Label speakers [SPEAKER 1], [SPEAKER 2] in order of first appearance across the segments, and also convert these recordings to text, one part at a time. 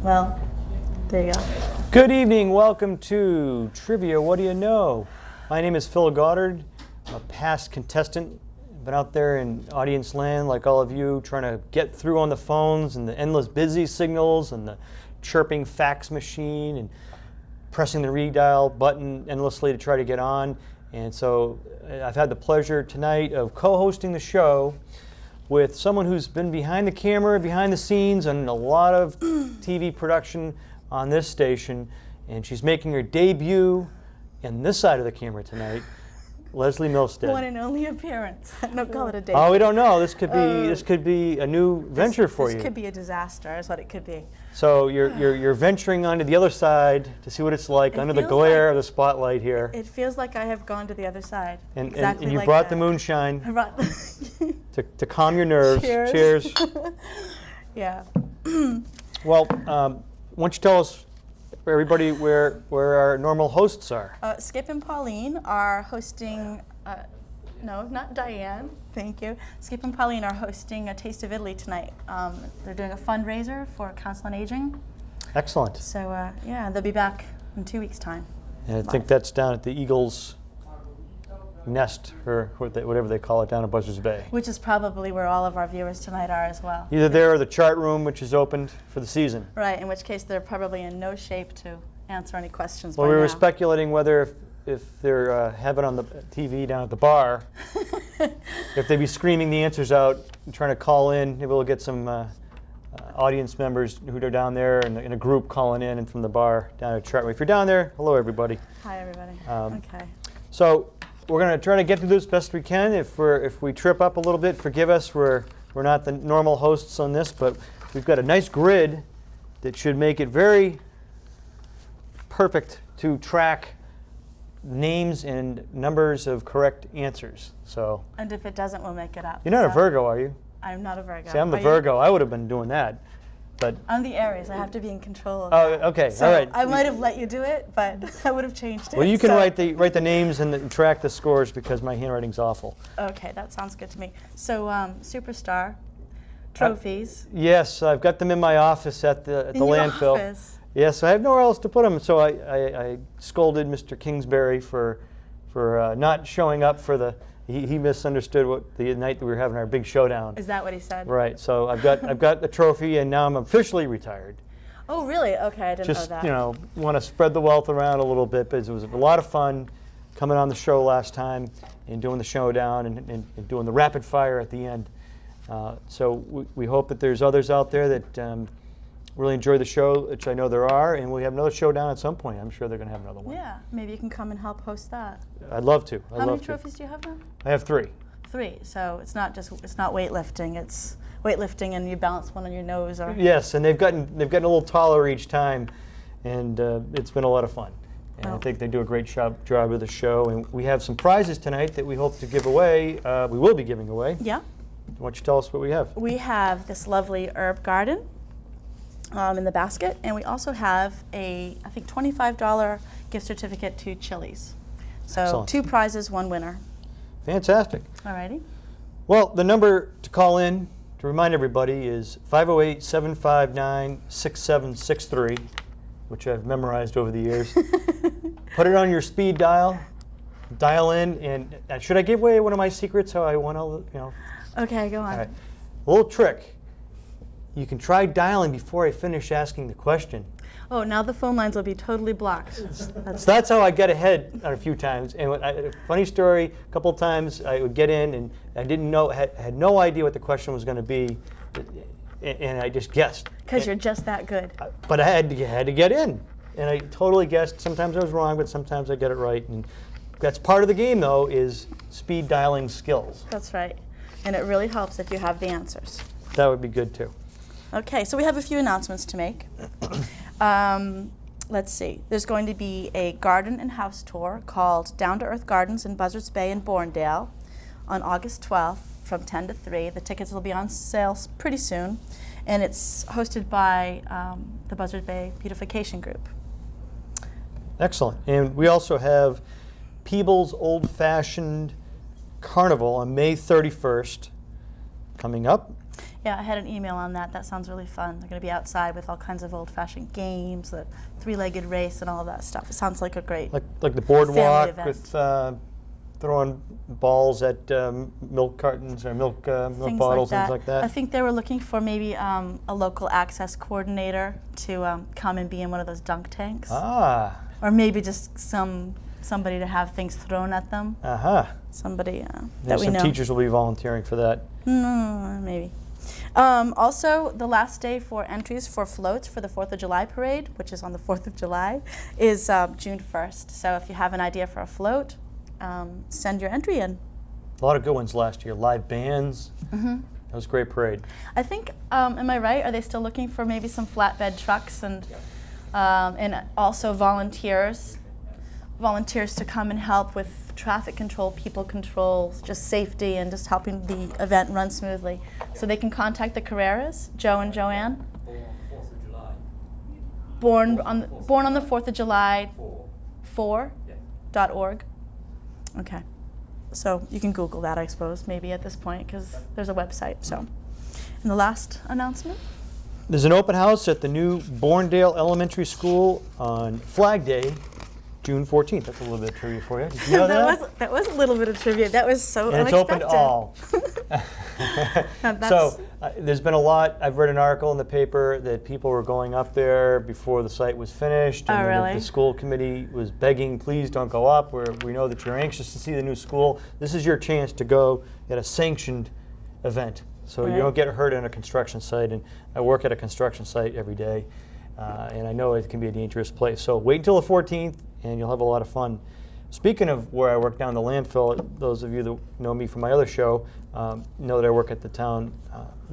[SPEAKER 1] Well, there you go.
[SPEAKER 2] Good evening. Welcome to Trivia What Do You Know? My name is Phil Goddard. I'm a past contestant. Been out there in audience land like all of you, trying to get through on the phones and the endless busy signals and the chirping fax machine and pressing the redial button endlessly to try to get on. And so I've had the pleasure tonight of co-hosting the show with someone who's been behind the camera, behind the scenes, and a lot of TV production on this station. And she's making her debut in this side of the camera tonight, Leslie Milstead.
[SPEAKER 1] One and only appearance. Don't call it a debut.
[SPEAKER 2] Oh, we don't know. This could be a new venture for you.
[SPEAKER 1] This could be a disaster, is what it could be.
[SPEAKER 2] So you're venturing onto the other side to see what it's like under the glare of the spotlight here.
[SPEAKER 1] It feels like I have gone to the other side.
[SPEAKER 2] And
[SPEAKER 1] Exactly
[SPEAKER 2] you
[SPEAKER 1] like
[SPEAKER 2] brought
[SPEAKER 1] that.
[SPEAKER 2] the moonshine
[SPEAKER 1] I brought
[SPEAKER 2] to calm your nerves.
[SPEAKER 1] Cheers.
[SPEAKER 2] Cheers.
[SPEAKER 1] Yeah.
[SPEAKER 2] Well, why don't you tell us, for everybody, where our normal hosts are?
[SPEAKER 1] Skip and Pauline are hosting, no, not Diane, thank you. Skip and Pauline are hosting a Taste of Italy tonight. They're doing a fundraiser for Council on Aging.
[SPEAKER 2] Excellent.
[SPEAKER 1] So, yeah, they'll be back in 2 weeks' time.
[SPEAKER 2] And I think that's down at the Eagles Nest, or whatever they call it, down at Buzzards Bay.
[SPEAKER 1] Which is probably where all of our viewers tonight are as well.
[SPEAKER 2] Either there or the chart room, which is opened for the season.
[SPEAKER 1] Right, in which case they're probably in no shape to answer any questions
[SPEAKER 2] Well,
[SPEAKER 1] by
[SPEAKER 2] we were
[SPEAKER 1] now.
[SPEAKER 2] speculating whether if they're having on the TV down at the bar, if they'd be screaming the answers out and trying to call in, maybe we'll get some audience members who are down there in a group calling in and from the bar down at Chartway. If you're down there, hello everybody.
[SPEAKER 1] Hi, everybody. Okay.
[SPEAKER 2] So we're going to try to get through this best we can. If we trip up a little bit, forgive us. We're not the normal hosts on this, but we've got a nice grid that should make it very perfect to track names and numbers of correct answers. So
[SPEAKER 1] And if it doesn't, we'll make it up.
[SPEAKER 2] you're not a
[SPEAKER 1] So,
[SPEAKER 2] Virgo, are you?
[SPEAKER 1] I'm not a Virgo.
[SPEAKER 2] See, I'm the
[SPEAKER 1] Are you?
[SPEAKER 2] Virgo. I would have been doing that, but
[SPEAKER 1] I'm the Aries. I have to be in control of
[SPEAKER 2] oh,
[SPEAKER 1] that.
[SPEAKER 2] okay,
[SPEAKER 1] So
[SPEAKER 2] all right.
[SPEAKER 1] I might have let you do it, but I would have changed it.
[SPEAKER 2] Well, you can
[SPEAKER 1] so-
[SPEAKER 2] write the names and track the scores because my handwriting's awful.
[SPEAKER 1] Okay, that sounds good to me. So, Superstar, trophies.
[SPEAKER 2] Yes, I've got them in my office at the
[SPEAKER 1] in your
[SPEAKER 2] landfill.
[SPEAKER 1] office.
[SPEAKER 2] Yes, I have nowhere else to put them, so I scolded Mr. Kingsbury for not showing up for the. He misunderstood what the night that we were having our big showdown.
[SPEAKER 1] Is that what he said?
[SPEAKER 2] Right. So I've got the trophy, and now I'm officially retired.
[SPEAKER 1] Oh, really? Okay, I didn't
[SPEAKER 2] Just
[SPEAKER 1] know that.
[SPEAKER 2] want to spread the wealth around a little bit, but it was a lot of fun coming on the show last time and doing the showdown and doing the rapid fire at the end. So we hope that there's others out there that really enjoy the show, which I know there are, and we have another showdown at some point. I'm sure they're going to have another one.
[SPEAKER 1] Yeah, maybe you can come and help host that.
[SPEAKER 2] I'd love to.
[SPEAKER 1] How many trophies do you have now?
[SPEAKER 2] I have 3.
[SPEAKER 1] 3. So it's not weightlifting. It's weightlifting and you balance one on your nose or.
[SPEAKER 2] Yes, and they've gotten a little taller each time, and it's been a lot of fun. And I think they do a great job with the show. And we have some prizes tonight that we hope to give away. We will be giving away.
[SPEAKER 1] Yeah.
[SPEAKER 2] Why don't you tell us what we have?
[SPEAKER 1] We have this lovely herb garden in the basket, and we also have I think $25 gift certificate to Chili's. So
[SPEAKER 2] Excellent.
[SPEAKER 1] 2 prizes, 1 winner.
[SPEAKER 2] Fantastic.
[SPEAKER 1] Alrighty.
[SPEAKER 2] Well, the number to call in, to remind everybody, is 508-759-6763, which I've memorized over the years. Put it on your speed dial, dial in, and should I give away one of my secrets, how I want to,
[SPEAKER 1] Okay, go on.
[SPEAKER 2] All right. A little trick. You can try dialing before I finish asking the question.
[SPEAKER 1] Oh, now the phone lines will be totally blocked.
[SPEAKER 2] So that's how I got ahead a few times. And funny story, a couple of times I would get in and I didn't know, had no idea what the question was going to be, and I just guessed.
[SPEAKER 1] Because you're just that good.
[SPEAKER 2] But I had to get in, and I totally guessed. Sometimes I was wrong, but sometimes I get it right. And that's part of the game, though, is speed dialing skills.
[SPEAKER 1] That's right. And it really helps if you have the answers.
[SPEAKER 2] That would be good, too.
[SPEAKER 1] Okay, so we have a few announcements to make. Let's see. There's going to be a garden and house tour called Down to Earth Gardens in Buzzards Bay and Borndale on August 12th from 10 to 3. The tickets will be on sale pretty soon, and it's hosted by the Buzzards Bay Beautification Group.
[SPEAKER 2] Excellent. And we also have Peebles Old Fashioned Carnival on May 31st coming up.
[SPEAKER 1] Yeah, I had an email on that. That sounds really fun. They're going to be outside with all kinds of old-fashioned games, the three-legged race, and all of that stuff. It sounds like a great
[SPEAKER 2] Like the boardwalk
[SPEAKER 1] event.
[SPEAKER 2] with throwing balls at milk cartons or milk bottles, things like that.
[SPEAKER 1] I think they were looking for maybe a local access coordinator to come and be in one of those dunk tanks.
[SPEAKER 2] Ah.
[SPEAKER 1] Or maybe just somebody to have things thrown at them. Somebody that we know.
[SPEAKER 2] Some teachers will be volunteering for that.
[SPEAKER 1] Maybe. Also, the last day for entries for floats for the 4th of July parade, which is on the 4th of July, is June 1st. So if you have an idea for a float, send your entry in.
[SPEAKER 2] A lot of good ones last year. Live bands. That was a great parade.
[SPEAKER 1] I think, am I right? Are they still looking for maybe some flatbed trucks and also volunteers to come and help with traffic control, people control, just safety, and just helping the event run smoothly. So they can contact the Carreras, Joe and Joanne. Born on the 4th of July. 4.org. Okay. So you can Google that, I suppose, maybe at this point, because there's a website. So, and the last announcement?
[SPEAKER 2] There's an open house at the new Borndale Elementary School on Flag Day, June 14th. That's a little bit of trivia for you. Did you know that?
[SPEAKER 1] That was a little bit of trivia. That was so
[SPEAKER 2] and
[SPEAKER 1] unexpected.
[SPEAKER 2] It's open to all. So there's been a lot. I've read an article in the paper that people were going up there before the site was finished. And
[SPEAKER 1] really?
[SPEAKER 2] The school committee was begging, please don't go up. We know that you're anxious to see the new school. This is your chance to go at a sanctioned event. So you don't get hurt on a construction site. And I work at a construction site every day. And I know it can be a dangerous place. So wait until the 14th, and you'll have a lot of fun. Speaking of where I work down the landfill, those of you that know me from my other show know that I work at the town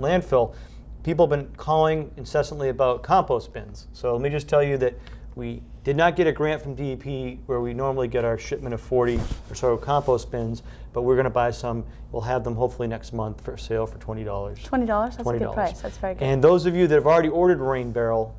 [SPEAKER 2] landfill. People have been calling incessantly about compost bins. So let me just tell you that we did not get a grant from DEP where we normally get our shipment of 40 or so compost bins, but we're going to buy some. We'll have them hopefully next month for sale for $20.
[SPEAKER 1] $20? That's a good price. That's very good.
[SPEAKER 2] And those of you that have already ordered Rain Barrel,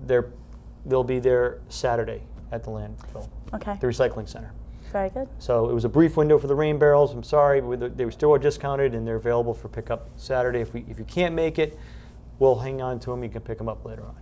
[SPEAKER 2] they'll be there Saturday at the landfill, the recycling center.
[SPEAKER 1] Very good.
[SPEAKER 2] So it was a brief window for the Rain Barrels. I'm sorry, but they were still discounted, and they're available for pickup Saturday. If you can't make it, we'll hang on to them. You can pick them up later on.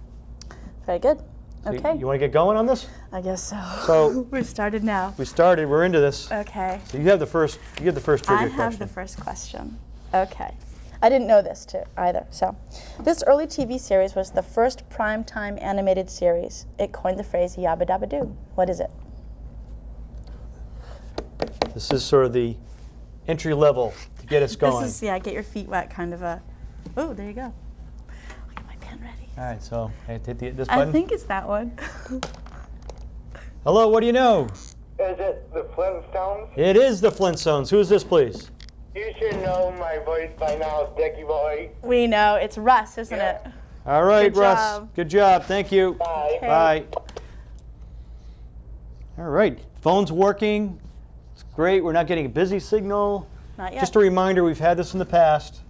[SPEAKER 1] Very good.
[SPEAKER 2] So
[SPEAKER 1] Okay.
[SPEAKER 2] You want to get going on this?
[SPEAKER 1] I guess so.
[SPEAKER 2] So
[SPEAKER 1] we started now.
[SPEAKER 2] We started. We're into this.
[SPEAKER 1] Okay.
[SPEAKER 2] So you have the first. You have the first trivia question.
[SPEAKER 1] I have the first question. Okay. I didn't know this too either. So, this early TV series was the first primetime animated series. It coined the phrase "yabba dabba doo." What is it?
[SPEAKER 2] This is sort of the entry level to get us going.
[SPEAKER 1] This is get your feet wet kind of a. Oh, there you go. I'll get my pen ready.
[SPEAKER 2] All right, so I have to hit this button.
[SPEAKER 1] I think it's that one.
[SPEAKER 2] Hello, what do you know?
[SPEAKER 3] Is it the Flintstones?
[SPEAKER 2] It is the Flintstones. Who is this, please?
[SPEAKER 3] You should know my voice by now, Dickie Boy.
[SPEAKER 1] We know. It's Russ, isn't it?
[SPEAKER 2] All right,
[SPEAKER 1] Good
[SPEAKER 2] Russ.
[SPEAKER 1] job.
[SPEAKER 2] Good job. Thank you.
[SPEAKER 3] Bye.
[SPEAKER 1] Okay.
[SPEAKER 2] Bye. All right. Phone's working. It's great. We're not getting a busy signal.
[SPEAKER 1] Not yet.
[SPEAKER 2] Just a reminder, we've had this in the past,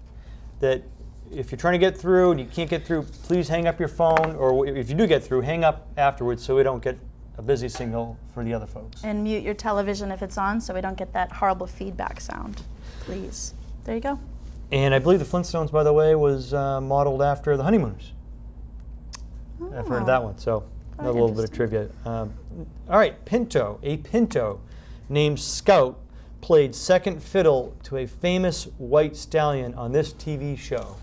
[SPEAKER 2] that if you're trying to get through and you can't get through, please hang up your phone, or if you do get through, hang up afterwards so we don't get a busy signal for the other folks.
[SPEAKER 1] And mute your television if it's on so we don't get that horrible feedback sound. Please. There you go.
[SPEAKER 2] And I believe the Flintstones, by the way, was modeled after the Honeymooners. I've heard of that one, so a little bit of trivia. All right, Pinto. A Pinto named Scout played second fiddle to a famous white stallion on this TV show.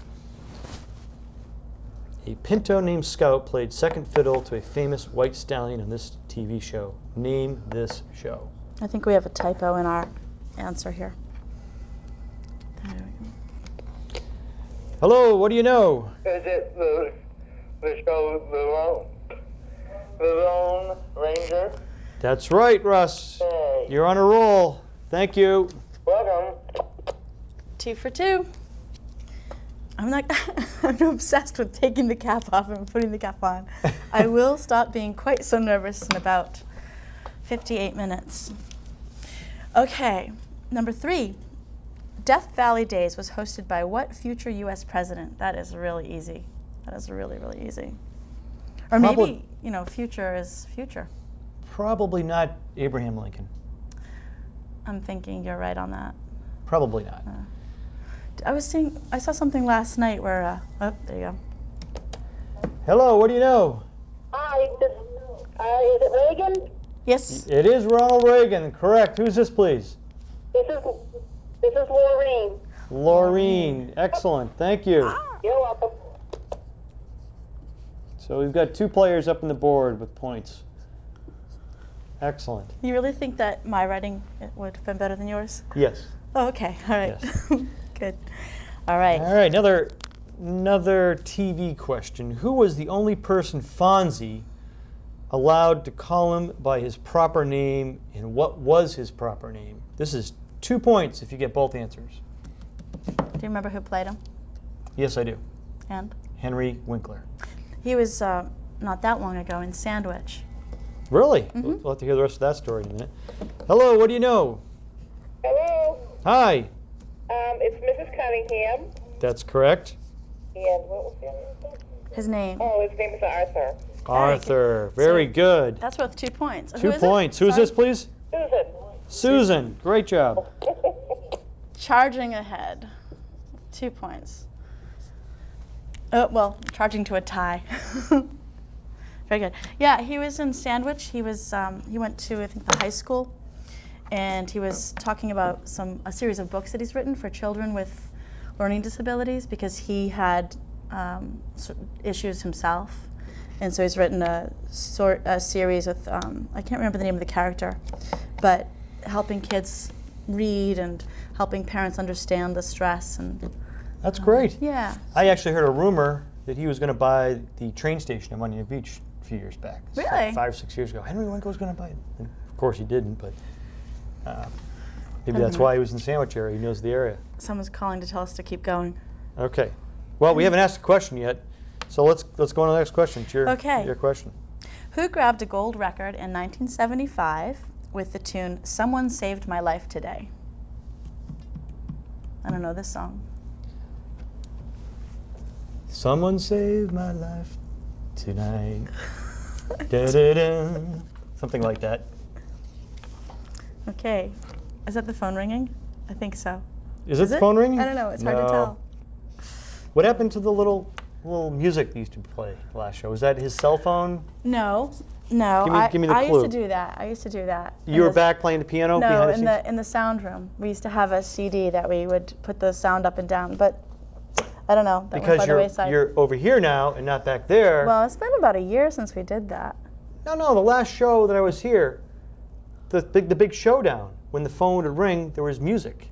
[SPEAKER 2] A Pinto named Scout played second fiddle to a famous white stallion on this TV show. Name this show.
[SPEAKER 1] I think we have a typo in our answer here. There we go.
[SPEAKER 2] Hello, what do you know?
[SPEAKER 3] Is it the show The Lone Ranger?
[SPEAKER 2] That's right, Russ.
[SPEAKER 3] Hey.
[SPEAKER 2] You're on a roll. Thank you.
[SPEAKER 3] Welcome.
[SPEAKER 1] 2 for 2. I'm obsessed with taking the cap off and putting the cap on. I will stop being quite so nervous in about 58 minutes. Okay, number 3. Death Valley Days was hosted by what future U.S. president? That is really easy. That is really, really easy. Or maybe, future is future.
[SPEAKER 2] Probably not Abraham Lincoln.
[SPEAKER 1] I'm thinking you're right on that.
[SPEAKER 2] Probably not.
[SPEAKER 1] I saw something last night where, oh, there you go.
[SPEAKER 2] Hello, what do you know?
[SPEAKER 3] Hi, is it Reagan?
[SPEAKER 1] Yes.
[SPEAKER 2] It is Ronald Reagan, correct. Who's this, please?
[SPEAKER 3] This is Laureen.
[SPEAKER 2] Laureen, excellent, thank you.
[SPEAKER 3] You're welcome.
[SPEAKER 2] So we've got 2 players up on the board with points. Excellent.
[SPEAKER 1] You really think that my writing would have been better than yours?
[SPEAKER 2] Yes.
[SPEAKER 1] Oh, okay. All right.
[SPEAKER 2] Yes.
[SPEAKER 1] Good. All right.
[SPEAKER 2] All right, another TV question. Who was the only person Fonzie allowed to call him by his proper name, and what was his proper name? This is 2 points if you get both answers.
[SPEAKER 1] Do you remember who played him?
[SPEAKER 2] Yes, I do.
[SPEAKER 1] And?
[SPEAKER 2] Henry Winkler.
[SPEAKER 1] He was not that long ago in Sandwich.
[SPEAKER 2] Really?
[SPEAKER 1] Mm-hmm.
[SPEAKER 2] We'll have to hear the rest of that story in a minute. Hello, what do you know?
[SPEAKER 3] Hello.
[SPEAKER 2] Hi.
[SPEAKER 3] It's Mrs. Cunningham.
[SPEAKER 2] That's correct.
[SPEAKER 3] And what was the other name?
[SPEAKER 1] His name.
[SPEAKER 3] Oh, his name is Arthur.
[SPEAKER 2] Arthur. Very good.
[SPEAKER 1] That's worth 2 points.
[SPEAKER 2] 2 points. Who's this, please?
[SPEAKER 3] Susan.
[SPEAKER 2] Susan. Great job.
[SPEAKER 1] Charging ahead. 2 points. Oh, well, charging to a tie. Very good. Yeah, he was in Sandwich. He went to, I think, the high school, and he was talking about a series of books that he's written for children with learning disabilities, because he had issues himself, and so he's written a series with I can't remember the name of the character, but helping kids read and helping parents understand the stress and.
[SPEAKER 2] That's great.
[SPEAKER 1] Yeah.
[SPEAKER 2] I actually heard a rumor that he was going to buy the train station in Monument Beach a few years back. It's
[SPEAKER 1] Really?
[SPEAKER 2] like 5 or 6 years ago. Henry Winkler was going to buy it. And of course he didn't, but maybe that's why he was in the Sandwich area. He knows the area.
[SPEAKER 1] Someone's calling to tell us to keep going.
[SPEAKER 2] Okay. Well, we haven't asked a question yet, so let's go on to the next question. It's your question.
[SPEAKER 1] Who grabbed a gold record in 1975 with the tune "Someone Saved My Life Today"? I don't know this song.
[SPEAKER 2] Someone saved my life tonight. Da-da-da. Something like that.
[SPEAKER 1] Okay. Is that the phone ringing? I think so.
[SPEAKER 2] Is it the phone ringing?
[SPEAKER 1] I don't know. It's hard to
[SPEAKER 2] No.
[SPEAKER 1] tell.
[SPEAKER 2] What happened to the little music he used to play last show? Was that his cell phone?
[SPEAKER 1] No.
[SPEAKER 2] Give me the
[SPEAKER 1] I
[SPEAKER 2] clue.
[SPEAKER 1] used to do that.
[SPEAKER 2] You were back playing the piano behind the scenes?
[SPEAKER 1] in the sound room. We used to have a CD that we would put the sound up and down, but I don't know. That went by
[SPEAKER 2] Because
[SPEAKER 1] the wayside.
[SPEAKER 2] you're over here now and not back there.
[SPEAKER 1] Well, it's been about a year since we did that.
[SPEAKER 2] No, the last show that I was here, the big showdown, when the phone would ring, there was music.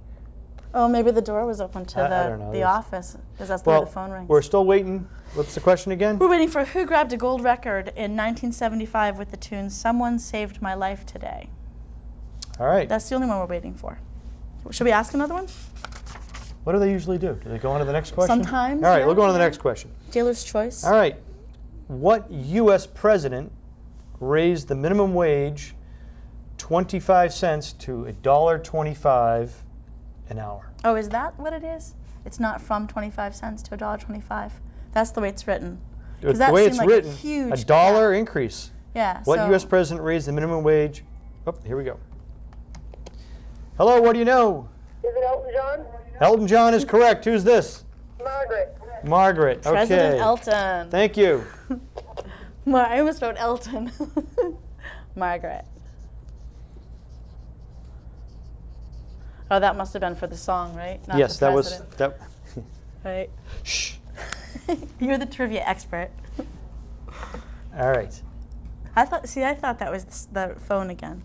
[SPEAKER 1] Oh, maybe the door was open to
[SPEAKER 2] I don't know.
[SPEAKER 1] the office, because that's the way the phone rings.
[SPEAKER 2] We're still waiting. What's the question again?
[SPEAKER 1] We're waiting for who grabbed a gold record in 1975 with the tune "Someone Saved My Life Today."
[SPEAKER 2] All right.
[SPEAKER 1] That's the only one we're waiting for. Should we ask another one?
[SPEAKER 2] What do they usually do? Do they go on to the next question?
[SPEAKER 1] Sometimes,
[SPEAKER 2] All right,
[SPEAKER 1] yeah,
[SPEAKER 2] we'll go on to the
[SPEAKER 1] yeah.
[SPEAKER 2] next question.
[SPEAKER 1] Dealer's choice.
[SPEAKER 2] All right. What U.S. president raised the minimum wage 25 cents to $1.25 an hour?
[SPEAKER 1] Oh, is that what it is? It's not from 25 cents to $1.25. That's the way it's written. 'Cause
[SPEAKER 2] The
[SPEAKER 1] that
[SPEAKER 2] way
[SPEAKER 1] seemed
[SPEAKER 2] it's
[SPEAKER 1] like
[SPEAKER 2] written,
[SPEAKER 1] a huge
[SPEAKER 2] $1
[SPEAKER 1] gap.
[SPEAKER 2] increase.
[SPEAKER 1] Yeah.
[SPEAKER 2] What
[SPEAKER 1] so
[SPEAKER 2] U.S. president raised the minimum wage? Oh, here we go. Hello, what do you know?
[SPEAKER 3] Is it Elton John?
[SPEAKER 2] Elton John is correct. Who's this?
[SPEAKER 3] Margaret.
[SPEAKER 2] Margaret. Okay.
[SPEAKER 1] President Elton.
[SPEAKER 2] Thank you.
[SPEAKER 1] I almost wrote Elton. Margaret. Oh, that must have been for the song, right? Not
[SPEAKER 2] Yes,
[SPEAKER 1] the
[SPEAKER 2] that was
[SPEAKER 1] president.
[SPEAKER 2] that.
[SPEAKER 1] Right.
[SPEAKER 2] Shh.
[SPEAKER 1] You're the trivia expert.
[SPEAKER 2] All right.
[SPEAKER 1] I thought that was the phone again.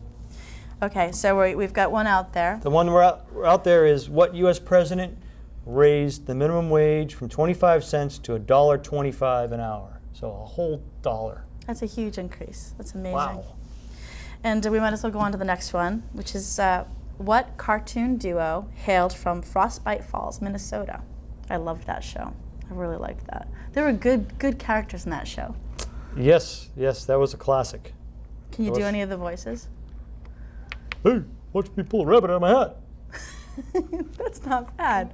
[SPEAKER 1] Okay, so we've got one out there.
[SPEAKER 2] The one we're out there is what U.S. president raised the minimum wage from 25 cents to $1.25 an hour? So a whole dollar.
[SPEAKER 1] That's a huge increase. That's amazing.
[SPEAKER 2] Wow.
[SPEAKER 1] And we might as well go on to the next one, which is what cartoon duo hailed from Frostbite Falls, Minnesota? I loved that show. I really liked that. There were good characters in that show.
[SPEAKER 2] Yes, that was a classic.
[SPEAKER 1] Can you
[SPEAKER 2] It
[SPEAKER 1] do
[SPEAKER 2] was.
[SPEAKER 1] any of the voices?
[SPEAKER 2] Hey, watch me pull a rabbit out of my hat.
[SPEAKER 1] That's not bad.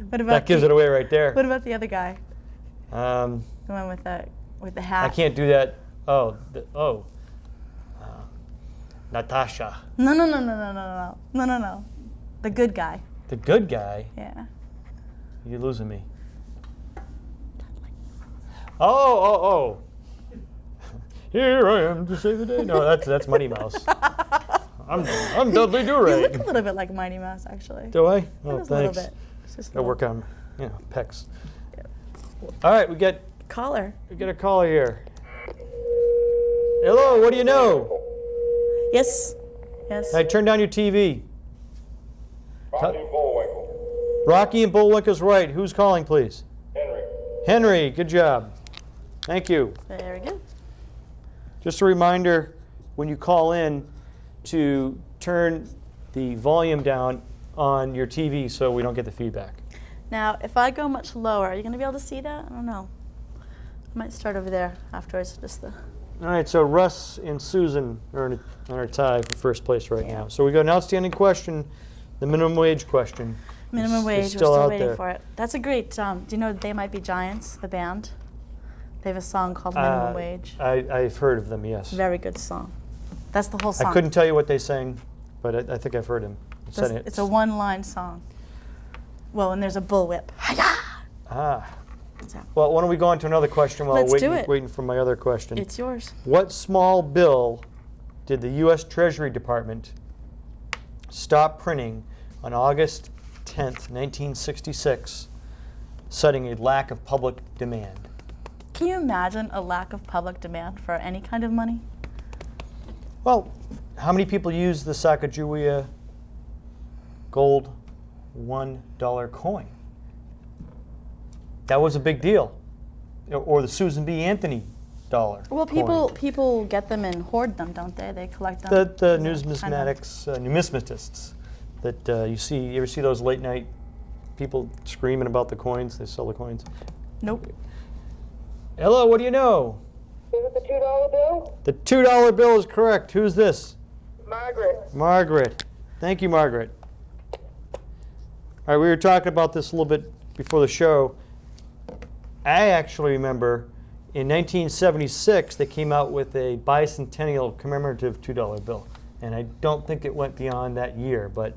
[SPEAKER 1] What about
[SPEAKER 2] That gives it away right there.
[SPEAKER 1] What about the other guy?
[SPEAKER 2] Um,
[SPEAKER 1] The one with the hat.
[SPEAKER 2] I can't do that. Natasha.
[SPEAKER 1] No. The good guy.
[SPEAKER 2] The good guy.
[SPEAKER 1] Yeah.
[SPEAKER 2] You're losing me. Oh. Here I am to save the day. No, that's Mighty Mouse. I'm Dudley Do-Right.
[SPEAKER 1] You look a little bit like Mighty Mouse, actually.
[SPEAKER 2] Do I? Oh,
[SPEAKER 1] Just
[SPEAKER 2] thanks.
[SPEAKER 1] a little bit. It's just a
[SPEAKER 2] Gotta
[SPEAKER 1] little
[SPEAKER 2] work on, pecs.
[SPEAKER 1] Yep.
[SPEAKER 2] All right, we get
[SPEAKER 1] Caller.
[SPEAKER 2] a caller here. Hello, what do you know?
[SPEAKER 1] Yes. Yes.
[SPEAKER 2] I turn down your TV.
[SPEAKER 3] Rocky Bullwinkle.
[SPEAKER 2] Rocky and Bullwinkle's right. Who's calling, please?
[SPEAKER 3] Henry.
[SPEAKER 2] Henry, good job. Thank you.
[SPEAKER 1] Very good.
[SPEAKER 2] Just a reminder, when you call in, to turn the volume down on your TV so we don't get the feedback.
[SPEAKER 1] Now, if I go much lower, are you going to be able to see that? I don't know. I might start over there afterwards.
[SPEAKER 2] All right, so Russ and Susan are on our tie for first place right now. So we got an outstanding question, the minimum wage question.
[SPEAKER 1] Minimum wage, we're
[SPEAKER 2] still
[SPEAKER 1] still
[SPEAKER 2] out
[SPEAKER 1] waiting
[SPEAKER 2] there.
[SPEAKER 1] for it. That's a great, do you know They Might Be Giants, the band? They have a song called Minimum Wage.
[SPEAKER 2] I've heard of them, yes.
[SPEAKER 1] Very good song. That's the whole song.
[SPEAKER 2] I couldn't tell you what they sang, but I think I've heard him.
[SPEAKER 1] It's a one-line song. Well, and there's a bullwhip.
[SPEAKER 2] Ah.
[SPEAKER 1] So,
[SPEAKER 2] Well, why don't we go on to another question while
[SPEAKER 1] Let's do it.
[SPEAKER 2] waiting for my other question.
[SPEAKER 1] it's yours.
[SPEAKER 2] What small bill did the U.S. Treasury Department stop printing on August 10th, 1966, citing a lack of public demand?
[SPEAKER 1] Can you imagine a lack of public demand for any kind of money?
[SPEAKER 2] Well, how many people use the Sacagawea gold $1 coin? That was a big deal. Or the Susan B. Anthony dollar.
[SPEAKER 1] Well,
[SPEAKER 2] coin.
[SPEAKER 1] people get them and hoard them, don't they? They collect them.
[SPEAKER 2] The
[SPEAKER 1] as a kind of-
[SPEAKER 2] numismatists that you ever see those late night people screaming about the coins? They sell the coins.
[SPEAKER 1] Nope.
[SPEAKER 2] Hello, what do you know?
[SPEAKER 3] Is it the $2 bill?
[SPEAKER 2] The $2 bill is correct. Who's this?
[SPEAKER 3] Margaret.
[SPEAKER 2] Margaret. Thank you, Margaret. All right, we were talking about this a little bit before the show. I actually remember in 1976 they came out with a bicentennial commemorative $2 bill. And I don't think it went beyond that year, but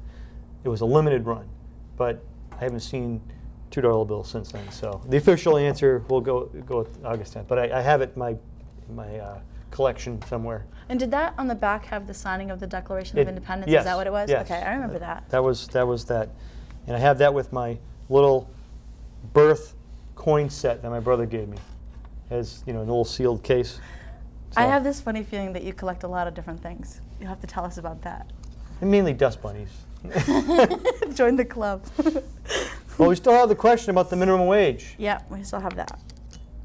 [SPEAKER 2] it was a limited run. But I haven't seen $2 bill since then. So the official answer will go with August 10th. But I have it in my collection somewhere.
[SPEAKER 1] And did that on the back have the signing of the Declaration of Independence?
[SPEAKER 2] Yes,
[SPEAKER 1] Is that what it was?
[SPEAKER 2] yes.
[SPEAKER 1] Okay, I remember that.
[SPEAKER 2] That was that. And I have that with my little birth coin set that my brother gave me. As in a little sealed case.
[SPEAKER 1] I
[SPEAKER 2] So-
[SPEAKER 1] have this funny feeling that you collect a lot of different things. You'll have to tell us about that.
[SPEAKER 2] And mainly dust bunnies.
[SPEAKER 1] Join the club.
[SPEAKER 2] Well, we still have the question about the minimum wage.
[SPEAKER 1] Yeah, we still have that.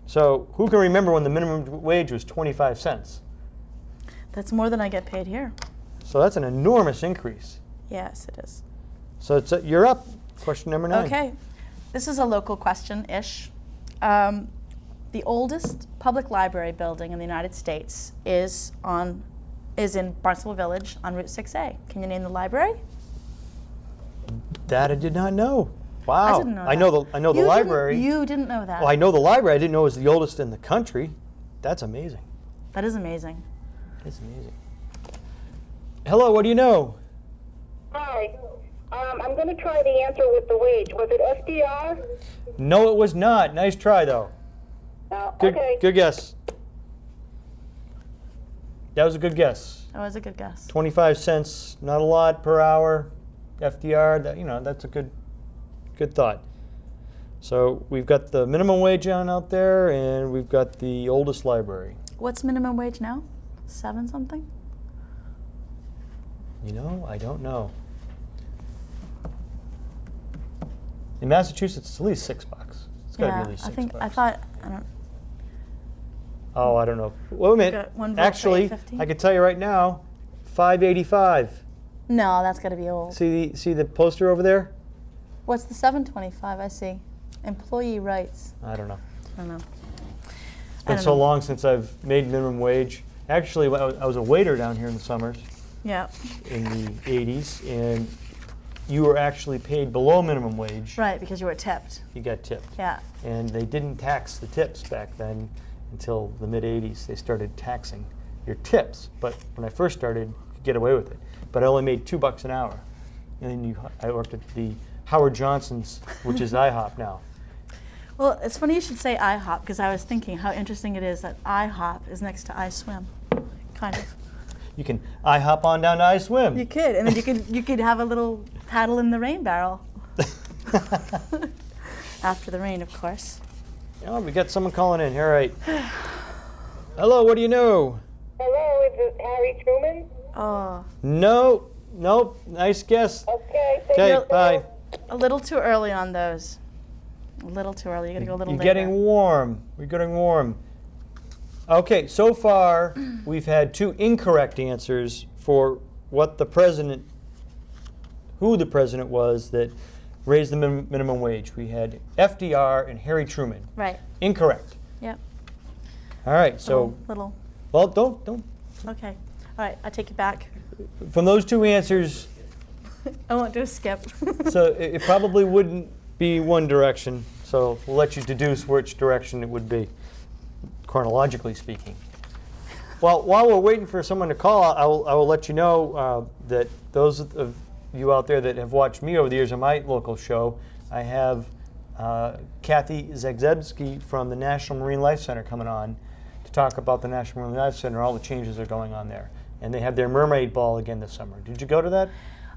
[SPEAKER 2] So who can remember when the minimum wage was 25 cents?
[SPEAKER 1] That's more than I get paid here.
[SPEAKER 2] So that's an enormous increase.
[SPEAKER 1] Yes, it is.
[SPEAKER 2] So you're up. Question number 9.
[SPEAKER 1] Okay, this is a local question-ish. The oldest public library building in the United States is in Barnstable Village on Route 6A. Can you name the library?
[SPEAKER 2] That I did not know. Wow.
[SPEAKER 1] I didn't know that.
[SPEAKER 2] I know the library.
[SPEAKER 1] You didn't know that.
[SPEAKER 2] Well, I know the library. I didn't know it was the oldest in the country. That's amazing.
[SPEAKER 1] That is amazing.
[SPEAKER 2] It's amazing. Hello, what do you know?
[SPEAKER 4] Hi. I'm going to try the answer with the wage. Was it FDR?
[SPEAKER 2] No, it was not. Nice try, though. Good,
[SPEAKER 4] Okay.
[SPEAKER 2] good guess. That was a good guess.
[SPEAKER 1] That was a good guess.
[SPEAKER 2] 25 cents, not a lot per hour. FDR, that's a good thought. So we've got the minimum wage on out there, and we've got the oldest library.
[SPEAKER 1] What's minimum wage now? 7 something?
[SPEAKER 2] I don't know. In Massachusetts, it's at least $6. It's got to be at least $6. Oh, I don't know. Wait a minute.
[SPEAKER 1] Got one vote for
[SPEAKER 2] Actually,
[SPEAKER 1] $8.50?
[SPEAKER 2] I can tell you right now, $5.85.
[SPEAKER 1] No, that's got to be old.
[SPEAKER 2] See the poster over there?
[SPEAKER 1] What's the 725 I see? Employee rights.
[SPEAKER 2] I don't know.
[SPEAKER 1] I don't know.
[SPEAKER 2] It's been so long since I've made minimum wage. Actually, I was a waiter down here in the summers
[SPEAKER 1] Yeah.
[SPEAKER 2] in the 80s, and you were actually paid below minimum wage.
[SPEAKER 1] Right, because you were tipped.
[SPEAKER 2] You got tipped.
[SPEAKER 1] Yeah.
[SPEAKER 2] And they didn't tax the tips back then until the mid-'80s. They started taxing your tips. But when I first started, you could get away with it. But I only made $2 an hour. And then I worked at the Howard Johnson's, which is IHOP now.
[SPEAKER 1] Well, it's funny you should say IHOP because I was thinking how interesting it is that IHOP is next to iSwim, kind of.
[SPEAKER 2] You can IHOP on down to iSwim.
[SPEAKER 1] You could, and then you could have a little paddle in the rain barrel. After the rain, of course.
[SPEAKER 2] Oh, we got someone calling in. All right. Hello, what do you know?
[SPEAKER 4] Hello, is it Harry Truman?
[SPEAKER 1] Oh,
[SPEAKER 2] No, nope. Nice guess.
[SPEAKER 4] Okay, thank
[SPEAKER 2] Okay,
[SPEAKER 4] you.
[SPEAKER 2] bye.
[SPEAKER 1] a little too early on those. A little too early. You gotta go a little
[SPEAKER 2] You're
[SPEAKER 1] later.
[SPEAKER 2] getting warm. We're getting warm. Okay, so far we've had 2 incorrect answers for what the president, who the president was that raised the minimum wage. We had FDR and Harry Truman.
[SPEAKER 1] Right.
[SPEAKER 2] Incorrect.
[SPEAKER 1] Yep.
[SPEAKER 2] All right, so,
[SPEAKER 1] Little.
[SPEAKER 2] well, don't.
[SPEAKER 1] Okay. All right. I take it back.
[SPEAKER 2] From those 2 answers,
[SPEAKER 1] I won't do a skip.
[SPEAKER 2] so it probably wouldn't be one direction. So we'll let you deduce which direction it would be, chronologically speaking. Well, while we're waiting for someone to call, I will let you know that those of you out there that have watched me over the years on my local show, I have Kathy Zagzebski from the National Marine Life Center coming on to talk about the National Marine Life Center, all the changes that are going on there. And they have their mermaid ball again this summer. Did you go to that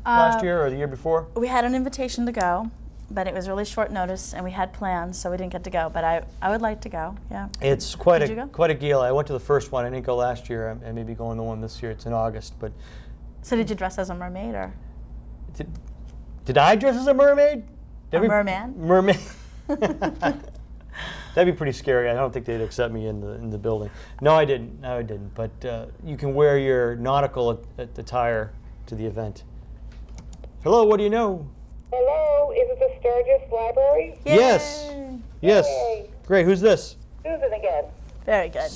[SPEAKER 2] last year or the year before?
[SPEAKER 1] We had an invitation to go, but it was really short notice, and we had plans, so we didn't get to go. But I would like to go. Yeah.
[SPEAKER 2] It's quite
[SPEAKER 1] Did you go?
[SPEAKER 2] quite a deal. I went to the first one. I didn't go last year. I may be going to one this year. It's in August. But
[SPEAKER 1] So did you dress as a mermaid or
[SPEAKER 2] did I dress as a mermaid?
[SPEAKER 1] a merman?
[SPEAKER 2] Mermaid. That'd be pretty scary. I don't think they'd accept me in the building. No, I didn't. No, I didn't. But you can wear your nautical attire to the event. Hello. What do you know?
[SPEAKER 4] Hello, is it the Sturgis Library?
[SPEAKER 2] Yes.
[SPEAKER 1] Yay.
[SPEAKER 2] Yes.
[SPEAKER 4] Yay.
[SPEAKER 2] Great. Who's this?
[SPEAKER 4] Susan again.
[SPEAKER 1] Very good.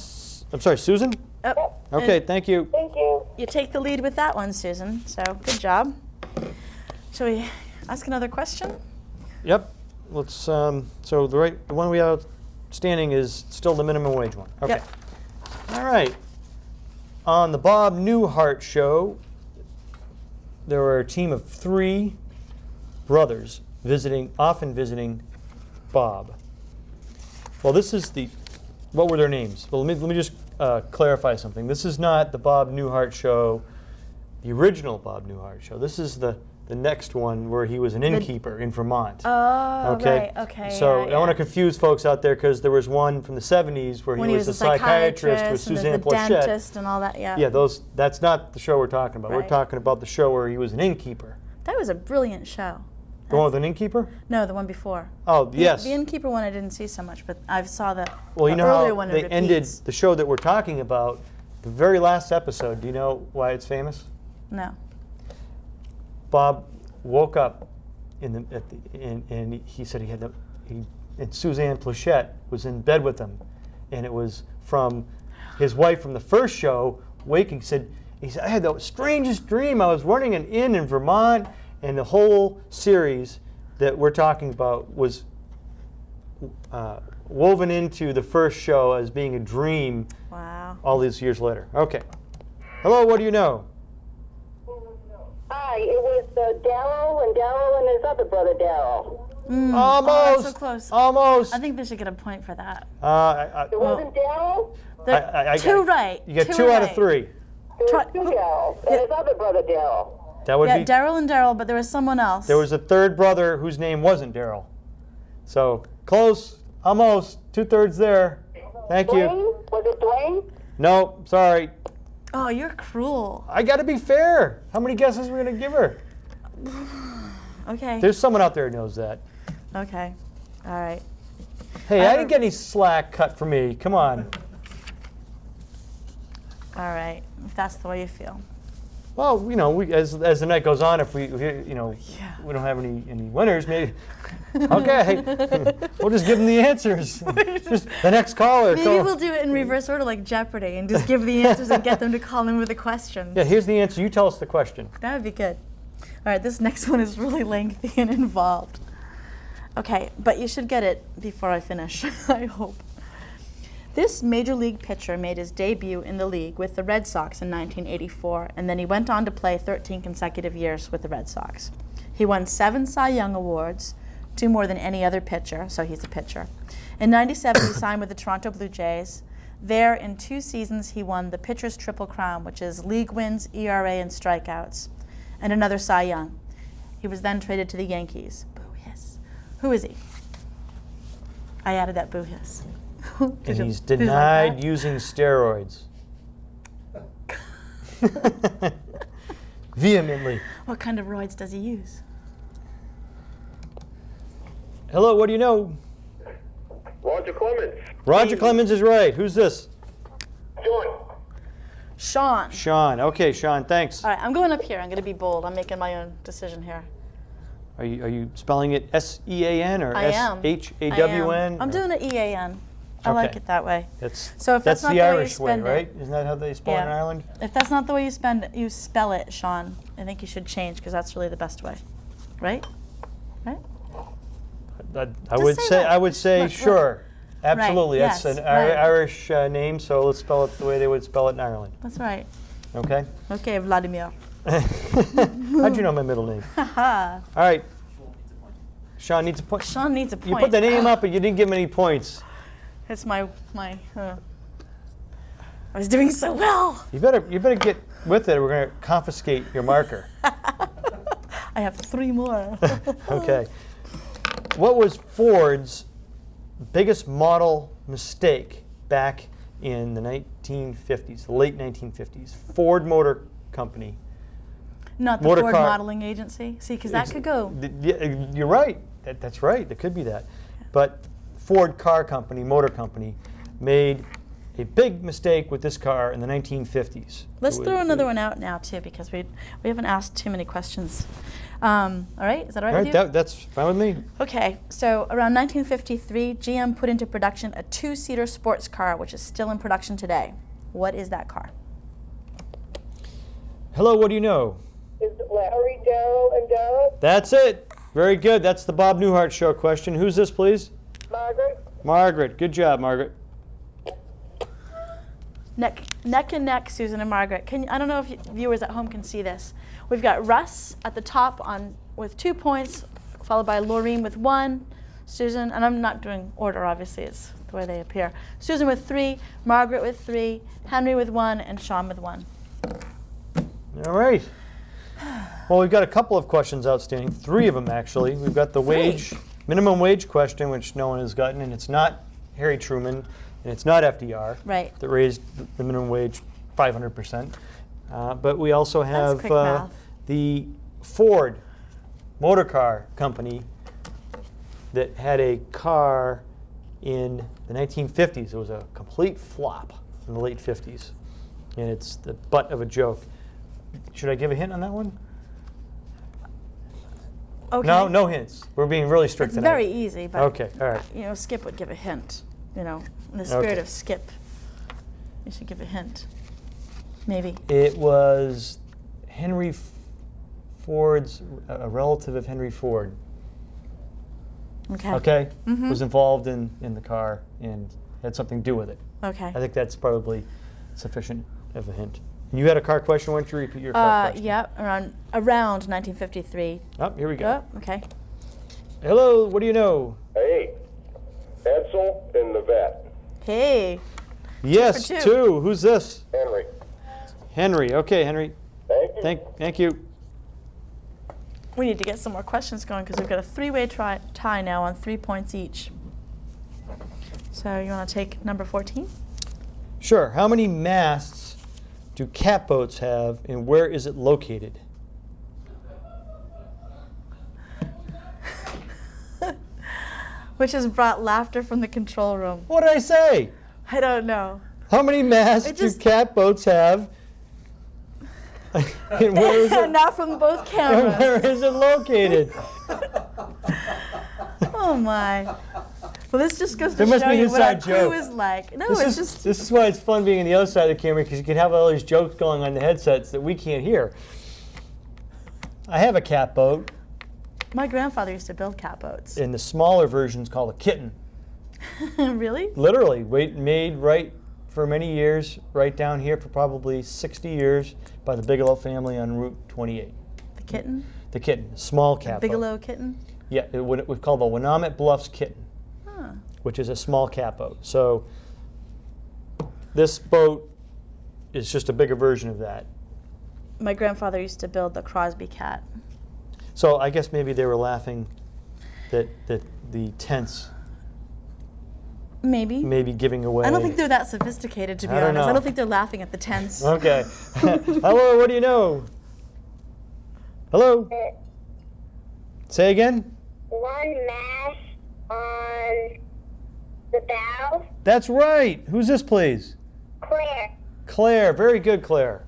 [SPEAKER 2] I'm sorry, Susan?
[SPEAKER 1] Oh,
[SPEAKER 2] Okay,
[SPEAKER 1] and
[SPEAKER 2] thank you.
[SPEAKER 4] Thank you.
[SPEAKER 1] you take the lead with that one, Susan. So good job. Shall we ask another question?
[SPEAKER 2] Yep. Let's. So the one we have standing is still the minimum wage one. Okay.
[SPEAKER 1] Yep.
[SPEAKER 2] All right. On the Bob Newhart show, there were a team of 3 brothers often visiting Bob. Well, this is what were their names? Well, let me just clarify something. This is not the Bob Newhart show, the original Bob Newhart show. This is the next one where he was an innkeeper in Vermont.
[SPEAKER 1] Oh,
[SPEAKER 2] Okay.
[SPEAKER 1] right. Okay.
[SPEAKER 2] So
[SPEAKER 1] yeah,
[SPEAKER 2] I don't want to confuse folks out there because there was one from the 70s where
[SPEAKER 1] when
[SPEAKER 2] he was a psychiatrist with
[SPEAKER 1] and
[SPEAKER 2] Suzanne
[SPEAKER 1] there's the
[SPEAKER 2] Plachette.
[SPEAKER 1] dentist and all that. Yeah.
[SPEAKER 2] Yeah, that's not the show we're talking about. We're
[SPEAKER 1] Right.
[SPEAKER 2] talking about the show where he was an innkeeper.
[SPEAKER 1] That was a brilliant show.
[SPEAKER 2] The one with an innkeeper?
[SPEAKER 1] No, the one before.
[SPEAKER 2] Oh, yes.
[SPEAKER 1] The innkeeper one I didn't see so much, but I saw the
[SPEAKER 2] Well, you know
[SPEAKER 1] earlier
[SPEAKER 2] how
[SPEAKER 1] one.
[SPEAKER 2] they
[SPEAKER 1] it
[SPEAKER 2] ended
[SPEAKER 1] repeats.
[SPEAKER 2] the show that we're talking about, the very last episode. Do you know why it's famous?
[SPEAKER 1] No.
[SPEAKER 2] Bob woke up and he said and Suzanne Plachette was in bed with him, and it was from his wife from the first show waking. He said, I had the strangest dream. I was running an inn in Vermont, and the whole series that we're talking about was woven into the first show as being a dream.
[SPEAKER 1] Wow.
[SPEAKER 2] All these years later. Okay. Hello, what do you know?
[SPEAKER 4] Hi, it was Darryl and his other brother Darryl.
[SPEAKER 2] Almost.
[SPEAKER 1] Oh, that's so close.
[SPEAKER 2] Almost.
[SPEAKER 1] I think they should get a point for that.
[SPEAKER 4] It wasn't Darryl?
[SPEAKER 1] Two right.
[SPEAKER 2] You get 2 out of
[SPEAKER 1] right.
[SPEAKER 2] 3.
[SPEAKER 4] There
[SPEAKER 1] Try-
[SPEAKER 4] was 2 Darryls, and his other brother Darryl.
[SPEAKER 2] That would
[SPEAKER 1] Yeah,
[SPEAKER 2] be.
[SPEAKER 1] Daryl and Daryl, but there was someone else.
[SPEAKER 2] There was a 3rd brother whose name wasn't Daryl. So close. Almost. 2/3 there. Thank you.
[SPEAKER 4] Dwayne? Was it Dwayne?
[SPEAKER 2] No, sorry.
[SPEAKER 1] Oh, you're cruel.
[SPEAKER 2] I got to be fair. How many guesses are we going to give her?
[SPEAKER 1] Okay.
[SPEAKER 2] There's someone out there who knows that.
[SPEAKER 1] Okay. All right.
[SPEAKER 2] Hey, I didn't get any slack cut for me. Come on.
[SPEAKER 1] All right. If that's the way you feel.
[SPEAKER 2] Well, as the night goes on, if we we don't have any winners, maybe. Okay, we'll just give them the answers. Just the next caller.
[SPEAKER 1] Maybe we'll do it in reverse order, like Jeopardy, and just give the answers and get them to call in with a question.
[SPEAKER 2] Yeah, here's the answer. You tell us the question.
[SPEAKER 1] That would be good. All right, this next one is really lengthy and involved. Okay, but you should get it before I finish, I hope. This major league pitcher made his debut in the league with the Red Sox in 1984, and then he went on to play 13 consecutive years with the Red Sox. He won 7 Cy Young Awards, 2 more than any other pitcher, so he's a pitcher. In '97, he signed with the Toronto Blue Jays. There, in 2 seasons, he won the Pitcher's Triple Crown, which is league wins, ERA, and strikeouts, and another Cy Young. He was then traded to the Yankees. Boo hiss. Who is he? I added that boo hiss.
[SPEAKER 2] And he's denied using steroids. Vehemently.
[SPEAKER 1] What kind of roids does he use?
[SPEAKER 2] Hello, what do you know?
[SPEAKER 3] Roger Clemens.
[SPEAKER 2] Roger Clemens is right. Who's this?
[SPEAKER 3] John.
[SPEAKER 1] Sean.
[SPEAKER 2] Sean. Okay, Sean, thanks.
[SPEAKER 1] All right, I'm going up here. I'm going to be bold. I'm making my own decision here.
[SPEAKER 2] Are you spelling it S-E-A-N or
[SPEAKER 1] I am.
[SPEAKER 2] S-H-A-W-N?
[SPEAKER 1] I'm doing an E-A-N. I like it that way.
[SPEAKER 2] So if that's
[SPEAKER 1] not
[SPEAKER 2] the
[SPEAKER 1] way you
[SPEAKER 2] Irish way,
[SPEAKER 1] spend it-
[SPEAKER 2] right? Isn't that how they spell it in
[SPEAKER 1] Yeah.
[SPEAKER 2] Ireland?
[SPEAKER 1] If that's not the way you spell it, Sean, I think you should change because that's really the best way. Right? Right?
[SPEAKER 2] I would say
[SPEAKER 1] Look,
[SPEAKER 2] sure. Absolutely.
[SPEAKER 1] Right,
[SPEAKER 2] That's
[SPEAKER 1] yes,
[SPEAKER 2] an
[SPEAKER 1] right.
[SPEAKER 2] Irish name, so let's spell it the way they would spell it in Ireland.
[SPEAKER 1] That's right.
[SPEAKER 2] Okay?
[SPEAKER 1] Okay, Vladimir.
[SPEAKER 2] How'd you know my middle name?
[SPEAKER 1] Haha.
[SPEAKER 2] All right. Sean needs a point.
[SPEAKER 1] Sean needs a point.
[SPEAKER 2] You put the name up, but you didn't give him any points.
[SPEAKER 1] It's my I was doing so well.
[SPEAKER 2] You better get with it. We're going to confiscate your marker.
[SPEAKER 1] I have 3 more.
[SPEAKER 2] Okay. What was Ford's biggest model mistake back in the 1950s, the late 1950s? Ford Motor Company.
[SPEAKER 1] Not the
[SPEAKER 2] Motor
[SPEAKER 1] Ford
[SPEAKER 2] car-
[SPEAKER 1] Modeling Agency. See, because that could go.
[SPEAKER 2] You're right. That's right. There could be that. But Ford Car Company, Motor Company, made a big mistake with this car in the 1950s.
[SPEAKER 1] Let's throw another one out now too, because we haven't asked too many questions. All right, is that all right with you?
[SPEAKER 2] That's fine with me.
[SPEAKER 1] Okay, so around 1953, GM put into production a 2-seater sports car, which is still in production today. What is that car?
[SPEAKER 2] Hello, what do you know?
[SPEAKER 4] Is it Larry, Daryl, and Daryl?
[SPEAKER 2] That's it. Very good. That's the Bob Newhart Show question. Who's this, please?
[SPEAKER 4] Margaret?
[SPEAKER 2] Margaret. Good job, Margaret.
[SPEAKER 1] Neck and neck, Susan and Margaret. I don't know if viewers at home can see this. We've got Russ at the top with 2 points, followed by Laureen with 1, Susan, and I'm not doing order, obviously, it's the way they appear. Susan with 3, Margaret with 3, Henry with 1, and Sean with 1.
[SPEAKER 2] All right. Well, we've got a couple of questions outstanding. 3 of them, actually. We've got the minimum wage question, which no one has gotten, and it's not Harry Truman, and it's not FDR.
[SPEAKER 1] Right.
[SPEAKER 2] That raised the minimum wage 500%. But we also have
[SPEAKER 1] quick math.
[SPEAKER 2] the Ford Motor Car Company that had a car in the 1950s. It was a complete flop in the late 50s, and it's the butt of a joke. Should I give a hint on that one?
[SPEAKER 1] Okay.
[SPEAKER 2] No hints. We're being really strict
[SPEAKER 1] It's
[SPEAKER 2] tonight.
[SPEAKER 1] very easy, but
[SPEAKER 2] Okay, all right.
[SPEAKER 1] Skip would give a hint. In the spirit
[SPEAKER 2] Okay.
[SPEAKER 1] of Skip, you should give a hint. Maybe.
[SPEAKER 2] It was Henry Ford's, a relative of Henry Ford.
[SPEAKER 1] Okay.
[SPEAKER 2] Okay? Was involved in the car and had something to do with it.
[SPEAKER 1] Okay.
[SPEAKER 2] I think that's probably sufficient of a hint. You had a car question. Why don't you repeat your car question?
[SPEAKER 1] Yeah, around 1953.
[SPEAKER 2] Oh, here we go.
[SPEAKER 1] Oh, okay.
[SPEAKER 2] Hello, what do you know?
[SPEAKER 3] Hey, Edsel and the vet.
[SPEAKER 1] Hey.
[SPEAKER 2] Yes,
[SPEAKER 1] for 2.
[SPEAKER 2] 2. Who's this?
[SPEAKER 3] Henry.
[SPEAKER 2] Henry. Okay, Henry.
[SPEAKER 3] Thank you.
[SPEAKER 2] Thank you.
[SPEAKER 1] We need to get some more questions going because we've got a 3-way tie now on 3 points each. So you want to take number 14?
[SPEAKER 2] Sure. How many masts do catboats have, and where is it located?
[SPEAKER 1] Which has brought laughter from the control room.
[SPEAKER 2] What did I say?
[SPEAKER 1] I don't know.
[SPEAKER 2] How many masts do catboats have? And where is it?
[SPEAKER 1] Not from both
[SPEAKER 2] And
[SPEAKER 1] cameras.
[SPEAKER 2] where is it located?
[SPEAKER 1] Oh my. Well, this just goes to
[SPEAKER 2] There must
[SPEAKER 1] show
[SPEAKER 2] be an
[SPEAKER 1] you what our
[SPEAKER 2] inside
[SPEAKER 1] crew
[SPEAKER 2] joke.
[SPEAKER 1] is like. No,
[SPEAKER 2] This
[SPEAKER 1] it's
[SPEAKER 2] is,
[SPEAKER 1] just.
[SPEAKER 2] this is why it's fun being on the other side of the camera, because you can have all these jokes going on the headsets that we can't hear. I have a catboat,
[SPEAKER 1] My grandfather used to build catboats.
[SPEAKER 2] and the smaller version's called a kitten.
[SPEAKER 1] Really?
[SPEAKER 2] Literally, made right for many years, right down here for probably 60 years by the Bigelow family on Route 28.
[SPEAKER 1] The kitten?
[SPEAKER 2] The kitten, small capo.
[SPEAKER 1] Bigelow kitten?
[SPEAKER 2] Yeah, it was called the Wenatchee Bluffs kitten,
[SPEAKER 1] Huh.
[SPEAKER 2] which is a small catboat. So this boat is just a bigger version of that.
[SPEAKER 1] My grandfather used to build the Crosby cat.
[SPEAKER 2] So I guess maybe they were laughing that the tents
[SPEAKER 1] Maybe.
[SPEAKER 2] may be giving away.
[SPEAKER 1] I don't think they're that sophisticated, to be
[SPEAKER 2] I don't
[SPEAKER 1] honest.
[SPEAKER 2] know.
[SPEAKER 1] I don't think they're laughing at the tents.
[SPEAKER 2] Okay. Hello, what do you know? Hello? Say again?
[SPEAKER 4] One mast on the bow.
[SPEAKER 2] That's right. Who's this, please?
[SPEAKER 4] Claire.
[SPEAKER 2] Claire. Very good, Claire.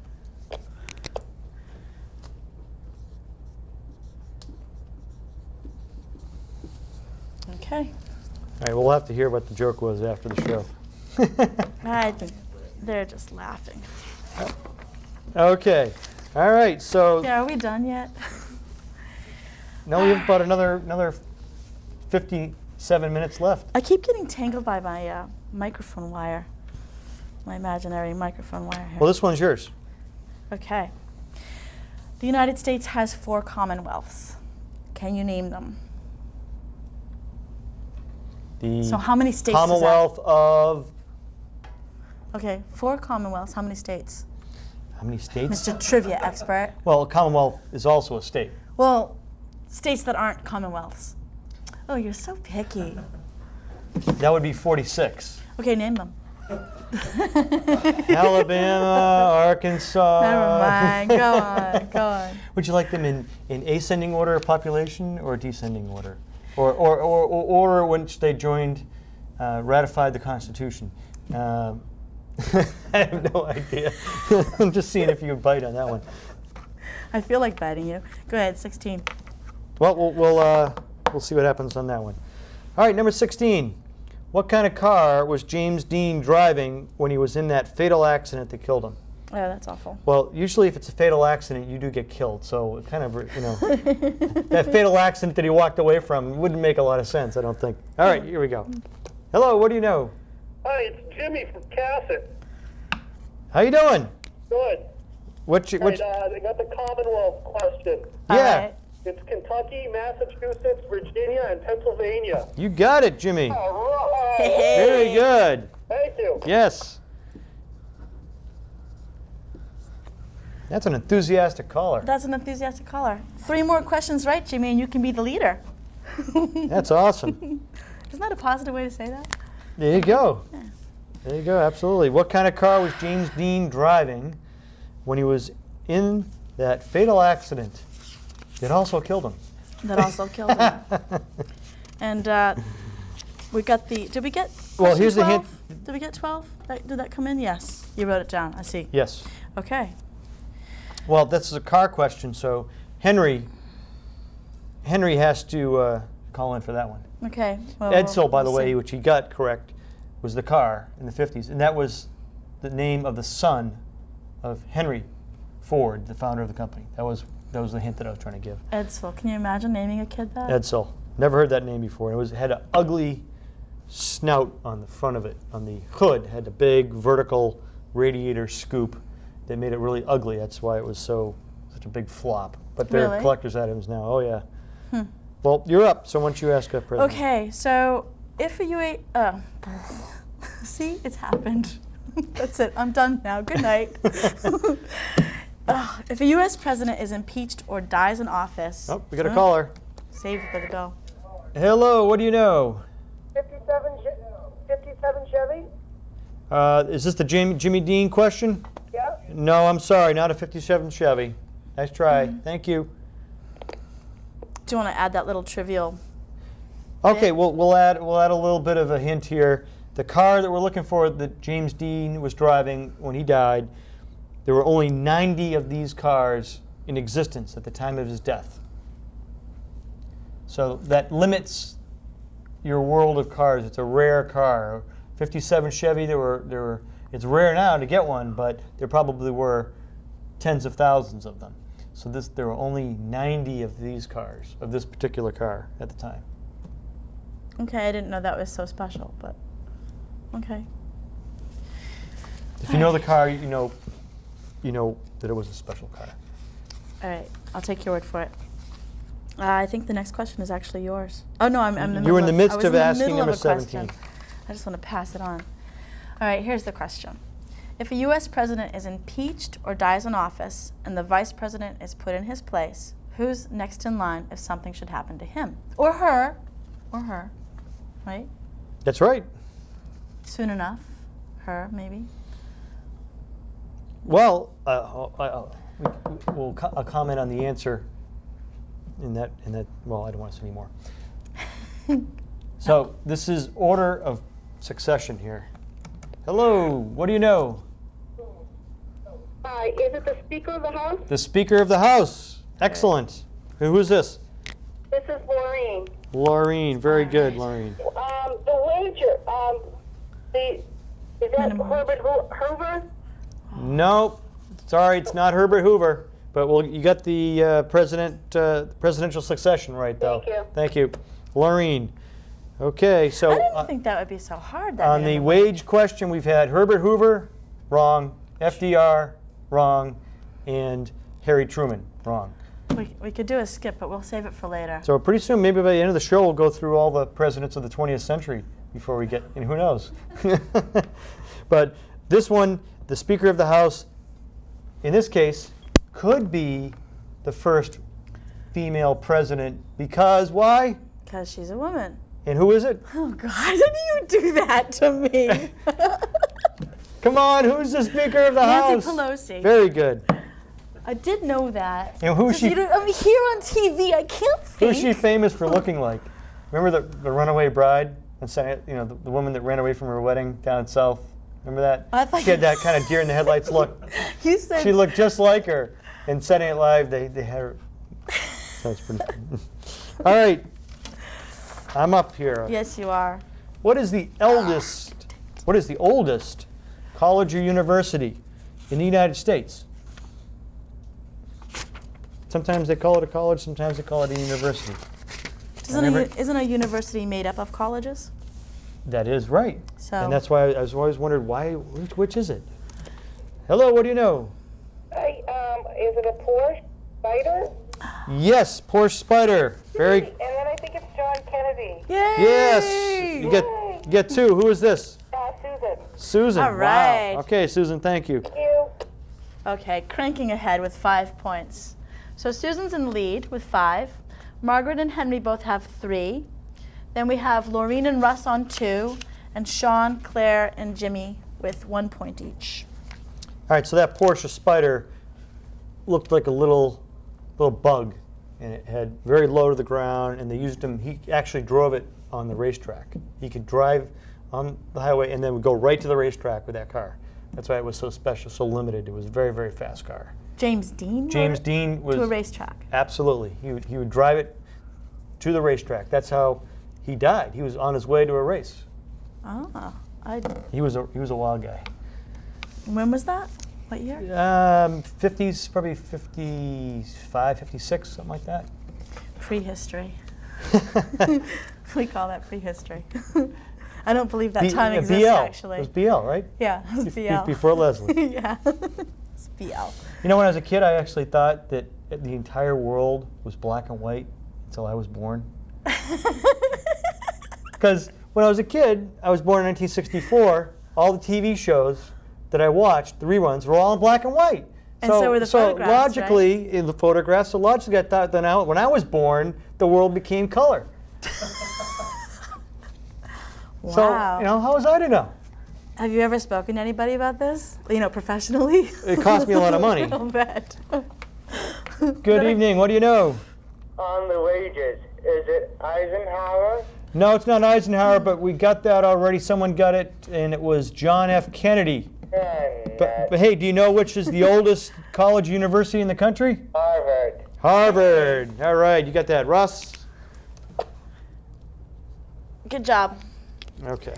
[SPEAKER 1] Okay.
[SPEAKER 2] All right, we'll have to hear what the joke was after the show.
[SPEAKER 1] I think they're just laughing.
[SPEAKER 2] Okay. All right, so
[SPEAKER 1] Yeah, are we done yet?
[SPEAKER 2] now we have about another 57 minutes left.
[SPEAKER 1] I keep getting tangled by my microphone wire. My imaginary microphone wire here.
[SPEAKER 2] Well, this one's yours.
[SPEAKER 1] Okay. The United States has 4 commonwealths. Can you name them?
[SPEAKER 2] The
[SPEAKER 1] So how many states is that?
[SPEAKER 2] Commonwealth of
[SPEAKER 1] Okay, 4 commonwealths. How many states?
[SPEAKER 2] how many states?
[SPEAKER 1] Mr. Trivia expert.
[SPEAKER 2] Well, a Commonwealth is also a state.
[SPEAKER 1] Well, states that aren't commonwealths. Oh, you're so picky.
[SPEAKER 2] That would be 46.
[SPEAKER 1] Okay, name them.
[SPEAKER 2] Alabama, Arkansas.
[SPEAKER 1] Never mind. Go on. Go on.
[SPEAKER 2] Would you like them in ascending order of population or descending order? Or order which they joined, ratified the Constitution? I have no idea. I'm just seeing if you would bite on that one.
[SPEAKER 1] I feel like biting you. Go ahead, 16.
[SPEAKER 2] Well, we'll see what happens on that one. All right, number 16. What kind of car was James Dean driving when he was in that fatal accident that killed him?
[SPEAKER 1] Oh, that's awful.
[SPEAKER 2] Well, usually if it's a fatal accident, you do get killed. So it kind of, that fatal accident that he walked away from wouldn't make a lot of sense, I don't think. All right, here we go. Hello, what do you know?
[SPEAKER 3] Hi, it's Jimmy from Cassett.
[SPEAKER 2] How you doing?
[SPEAKER 3] Good.
[SPEAKER 2] What's your,
[SPEAKER 3] I got the Commonwealth question.
[SPEAKER 1] All
[SPEAKER 2] yeah,
[SPEAKER 1] right.
[SPEAKER 3] It's Kentucky, Massachusetts, Virginia, and Pennsylvania.
[SPEAKER 2] you got it, Jimmy.
[SPEAKER 3] All right.
[SPEAKER 2] Very good.
[SPEAKER 3] Thank you.
[SPEAKER 2] Yes. That's an enthusiastic caller.
[SPEAKER 1] That's an enthusiastic caller. 3 more questions right, Jimmy, and you can be the leader.
[SPEAKER 2] That's awesome.
[SPEAKER 1] Isn't that a positive way to say that?
[SPEAKER 2] There you go.
[SPEAKER 1] Yeah.
[SPEAKER 2] There you go, absolutely. What kind of car was James Dean driving when he was in that fatal accident that also killed him?
[SPEAKER 1] That also killed him. And we got the, did we get
[SPEAKER 2] Well,
[SPEAKER 1] question
[SPEAKER 2] here's the
[SPEAKER 1] 12?
[SPEAKER 2] hint.
[SPEAKER 1] Did we get 12? Did that come in? Yes. You wrote it down. I see.
[SPEAKER 2] Yes.
[SPEAKER 1] Okay.
[SPEAKER 2] Well, this is a car question, so Henry has to call in for that one.
[SPEAKER 1] Okay. Well,
[SPEAKER 2] Edsel, by the
[SPEAKER 1] we'll
[SPEAKER 2] way,
[SPEAKER 1] see.
[SPEAKER 2] which he got correct, was the car in the 50s, and that was the name of the son of Henry Ford, the founder of the company. That was the hint that I was trying to give.
[SPEAKER 1] Edsel. Can you imagine naming a kid that?
[SPEAKER 2] Edsel. Never heard that name before. It had an ugly snout on the front of it. On the hood, had a big vertical radiator scoop that made it really ugly. That's why it was such a big flop. But they're
[SPEAKER 1] Really?
[SPEAKER 2] collector's items now. Oh yeah. Well, you're up. So why don't you ask a president?
[SPEAKER 1] Okay, so if a see, it's happened. That's it. I'm done now. Good night. If a U.S. president is impeached or dies in office,
[SPEAKER 2] Oh, we got a caller.
[SPEAKER 1] save it, let it go.
[SPEAKER 2] Hello. What do you know?
[SPEAKER 4] 57 Chevy?
[SPEAKER 2] Is this the Jimmy Dean question?
[SPEAKER 4] Yeah.
[SPEAKER 2] No, I'm sorry. Not a 57 Chevy. Nice try. Thank you.
[SPEAKER 1] Do you want to add that little trivial?
[SPEAKER 2] Okay, we'll add a little bit of a hint here. The car that we're looking for that James Dean was driving when he died, there were only 90 of these cars in existence at the time of his death. So that limits your world of cars. It's a rare car. 57 Chevy, it's rare now to get one, but there probably were tens of thousands of them. So there were only 90 of these cars, of this particular car at the time.
[SPEAKER 1] Okay, I didn't know that was so special, but okay.
[SPEAKER 2] If you know the car, you know that it was a special car.
[SPEAKER 1] All right, I'll take your word for it. I think the next question is actually yours. Oh no, I'm in the
[SPEAKER 2] You were in the midst
[SPEAKER 1] I was
[SPEAKER 2] of
[SPEAKER 1] in the
[SPEAKER 2] asking
[SPEAKER 1] middle
[SPEAKER 2] number
[SPEAKER 1] of a question.
[SPEAKER 2] 17.
[SPEAKER 1] I just want to pass it on. All right, here's the question. If a U.S. president is impeached or dies in office and the vice president is put in his place, who's next in line if something should happen to him? Or her, right?
[SPEAKER 2] That's right.
[SPEAKER 1] Soon enough. Her, maybe.
[SPEAKER 2] Well, I'll comment on the answer in that, well, I don't want to say any more. So this is order of succession here. Hello, what do you know?
[SPEAKER 4] Hi, is it the Speaker of the House?
[SPEAKER 2] The Speaker of the House. Excellent. Who's this?
[SPEAKER 4] This is Maureen.
[SPEAKER 2] Laureen. Very good, Laureen.
[SPEAKER 4] The wager, is that Herbert Hoover?
[SPEAKER 2] Nope. Sorry, it's not Herbert Hoover. But you got the presidential succession right, though.
[SPEAKER 4] Thank you.
[SPEAKER 2] Thank you. Laureen. Okay, so
[SPEAKER 1] I didn't think that would be so hard. That
[SPEAKER 2] on the wage question, we've had Herbert Hoover, wrong, FDR, wrong, and Harry Truman, wrong.
[SPEAKER 1] We could do a skip, but we'll save it for later.
[SPEAKER 2] So pretty soon, maybe by the end of the show, we'll go through all the presidents of the 20th century before we get, and who knows. But this one, the Speaker of the House, in this case, could be the first female president because why?
[SPEAKER 1] Because she's a woman.
[SPEAKER 2] And who is it?
[SPEAKER 1] Oh, God, how do you do that to me?
[SPEAKER 2] Come on, who's the Speaker of the House?
[SPEAKER 1] Nancy Pelosi.
[SPEAKER 2] Very good.
[SPEAKER 1] I did know that.
[SPEAKER 2] And who's she?
[SPEAKER 1] I'm here on TV. I can't think.
[SPEAKER 2] Who's she famous for looking like? Remember the runaway bride? The woman that ran away from her wedding down south. Remember that?
[SPEAKER 1] I thought
[SPEAKER 2] she had that kind of deer in the headlights look.
[SPEAKER 1] You said
[SPEAKER 2] She looked just like her. In Saturday Night Live, they had her. That's pretty. All right, I'm up here.
[SPEAKER 1] Yes, you are.
[SPEAKER 2] What is the oldest college or university in the United States? Sometimes they call it a college, sometimes they call it a university.
[SPEAKER 1] Isn't a university made up of colleges?
[SPEAKER 2] That is right.
[SPEAKER 1] So.
[SPEAKER 2] And that's why I was always wondered which is it? Hello, what do you know?
[SPEAKER 4] Is it a Porsche Spider?
[SPEAKER 2] Yes, Porsche Spider. Very.
[SPEAKER 4] And then I think it's John Kennedy.
[SPEAKER 1] Yay!
[SPEAKER 2] Yes. You get two. Who is this?
[SPEAKER 4] Susan.
[SPEAKER 2] Susan.
[SPEAKER 1] All right.
[SPEAKER 2] Wow. Okay, Susan, thank you.
[SPEAKER 4] Thank you.
[SPEAKER 1] Okay, cranking ahead with 5 points. So Susan's in the lead with 5. Margaret and Henry both have 3. Then we have Laureen and Russ on 2, and Sean, Claire, and Jimmy with 1 point each.
[SPEAKER 2] All right, so that Porsche Spider looked like a little bug, and it had very low to the ground, and they used him. He actually drove it on the racetrack. He could drive on the highway and then would go right to the racetrack with that car. That's why it was so special, so limited. It was a very, very fast car.
[SPEAKER 1] James Dean?
[SPEAKER 2] James Dean was
[SPEAKER 1] to a racetrack.
[SPEAKER 2] Absolutely. He would drive it to the racetrack. That's how he died. He was on his way to a race.
[SPEAKER 1] Oh,
[SPEAKER 2] He was a wild guy.
[SPEAKER 1] when was that? What year?
[SPEAKER 2] 50s, probably 55, 56, something like that.
[SPEAKER 1] Prehistory. We call that prehistory. I don't believe that time exists,
[SPEAKER 2] BL.
[SPEAKER 1] actually.
[SPEAKER 2] It was BL, right?
[SPEAKER 1] Yeah, it was BL.
[SPEAKER 2] Before Leslie.
[SPEAKER 1] Yeah, it's BL.
[SPEAKER 2] You know, when I was a kid, I actually thought that the entire world was black and white until I was born. Because when I was a kid, I was born in 1964, all the TV shows that I watched, the reruns, were all in black and white.
[SPEAKER 1] And so were the photographs,
[SPEAKER 2] logically, in the photographs, logically I thought that when I was born, the world became color.
[SPEAKER 1] Wow.
[SPEAKER 2] So, how was I to know?
[SPEAKER 1] Have you ever spoken to anybody about this? Professionally?
[SPEAKER 2] It cost me a lot of money.
[SPEAKER 1] I'll bet.
[SPEAKER 2] Good evening, what do you know?
[SPEAKER 3] On the wages, is it Eisenhower?
[SPEAKER 2] No, it's not Eisenhower, but we got that already. Someone got it, and it was John F. Kennedy. But hey, do you know which is the oldest college university in the country?
[SPEAKER 3] Harvard.
[SPEAKER 2] Harvard. All right, you got that. Russ?
[SPEAKER 1] Good job.
[SPEAKER 2] Okay.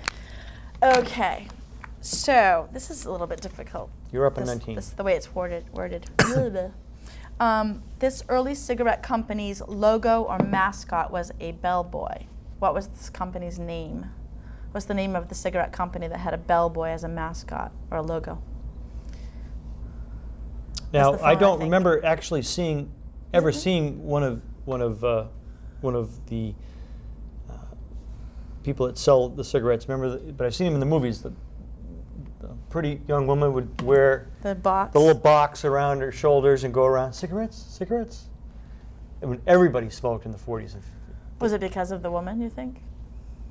[SPEAKER 1] Okay, so this is a little bit difficult.
[SPEAKER 2] You're up in 19.
[SPEAKER 1] This is the way it's worded. This early cigarette company's logo or mascot was a bellboy. What was this company's name? What's the name of the cigarette company that had a bellboy as a mascot or a logo?
[SPEAKER 2] Now,
[SPEAKER 1] the
[SPEAKER 2] I
[SPEAKER 1] phone,
[SPEAKER 2] don't
[SPEAKER 1] I think.
[SPEAKER 2] remember actually seeing one of one of the people that sell the cigarettes. Remember, but I've seen them in the movies. The pretty young woman would wear
[SPEAKER 1] The box.
[SPEAKER 2] the little box around her shoulders and go around, cigarettes. I mean, everybody smoked in the 40s.
[SPEAKER 1] Was it because of the woman, you think?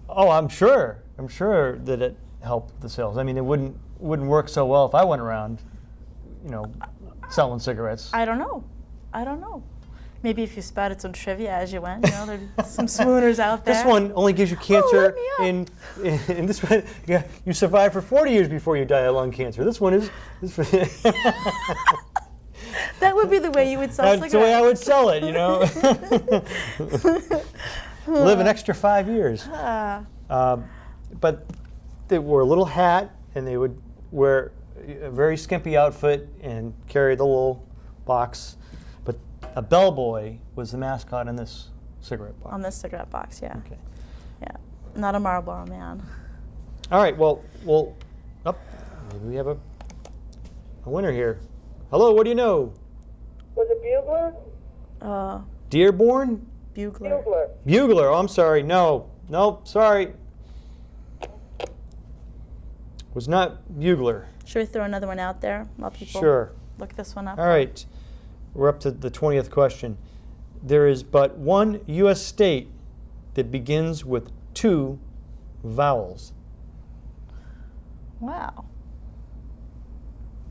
[SPEAKER 2] Oh, I'm sure that it helped the sales. I mean, it wouldn't work so well if I went around, selling cigarettes.
[SPEAKER 1] I don't know. Maybe if you spouted some trivia as you went, there'd be some swooners out there.
[SPEAKER 2] This one only gives you cancer
[SPEAKER 1] let me
[SPEAKER 2] in this one. Yeah, you survive for 40 years before you die of lung cancer. This one is.
[SPEAKER 1] That would be the way you would sell
[SPEAKER 2] That's
[SPEAKER 1] cigarettes.
[SPEAKER 2] the way I would sell it, Live an extra 5 years. But they wore a little hat, and they would wear a very skimpy outfit and carry the little box. But a bellboy was the mascot in this cigarette box.
[SPEAKER 1] On this cigarette box, yeah.
[SPEAKER 2] Okay.
[SPEAKER 1] Yeah. Not a Marlboro Man.
[SPEAKER 2] All right. Well. Maybe we have a winner here. Hello. What do you know?
[SPEAKER 4] Was it Bugler?
[SPEAKER 2] Dearborn?
[SPEAKER 1] Bugler.
[SPEAKER 4] Bugler.
[SPEAKER 2] Bugler. Oh, I'm sorry. No. Sorry. Was not Bugler.
[SPEAKER 1] Should we throw another one out there while people
[SPEAKER 2] Sure.
[SPEAKER 1] look this one up?
[SPEAKER 2] All right. We're up to the 20th question. There is but one U.S. state that begins with 2 vowels.
[SPEAKER 1] Wow.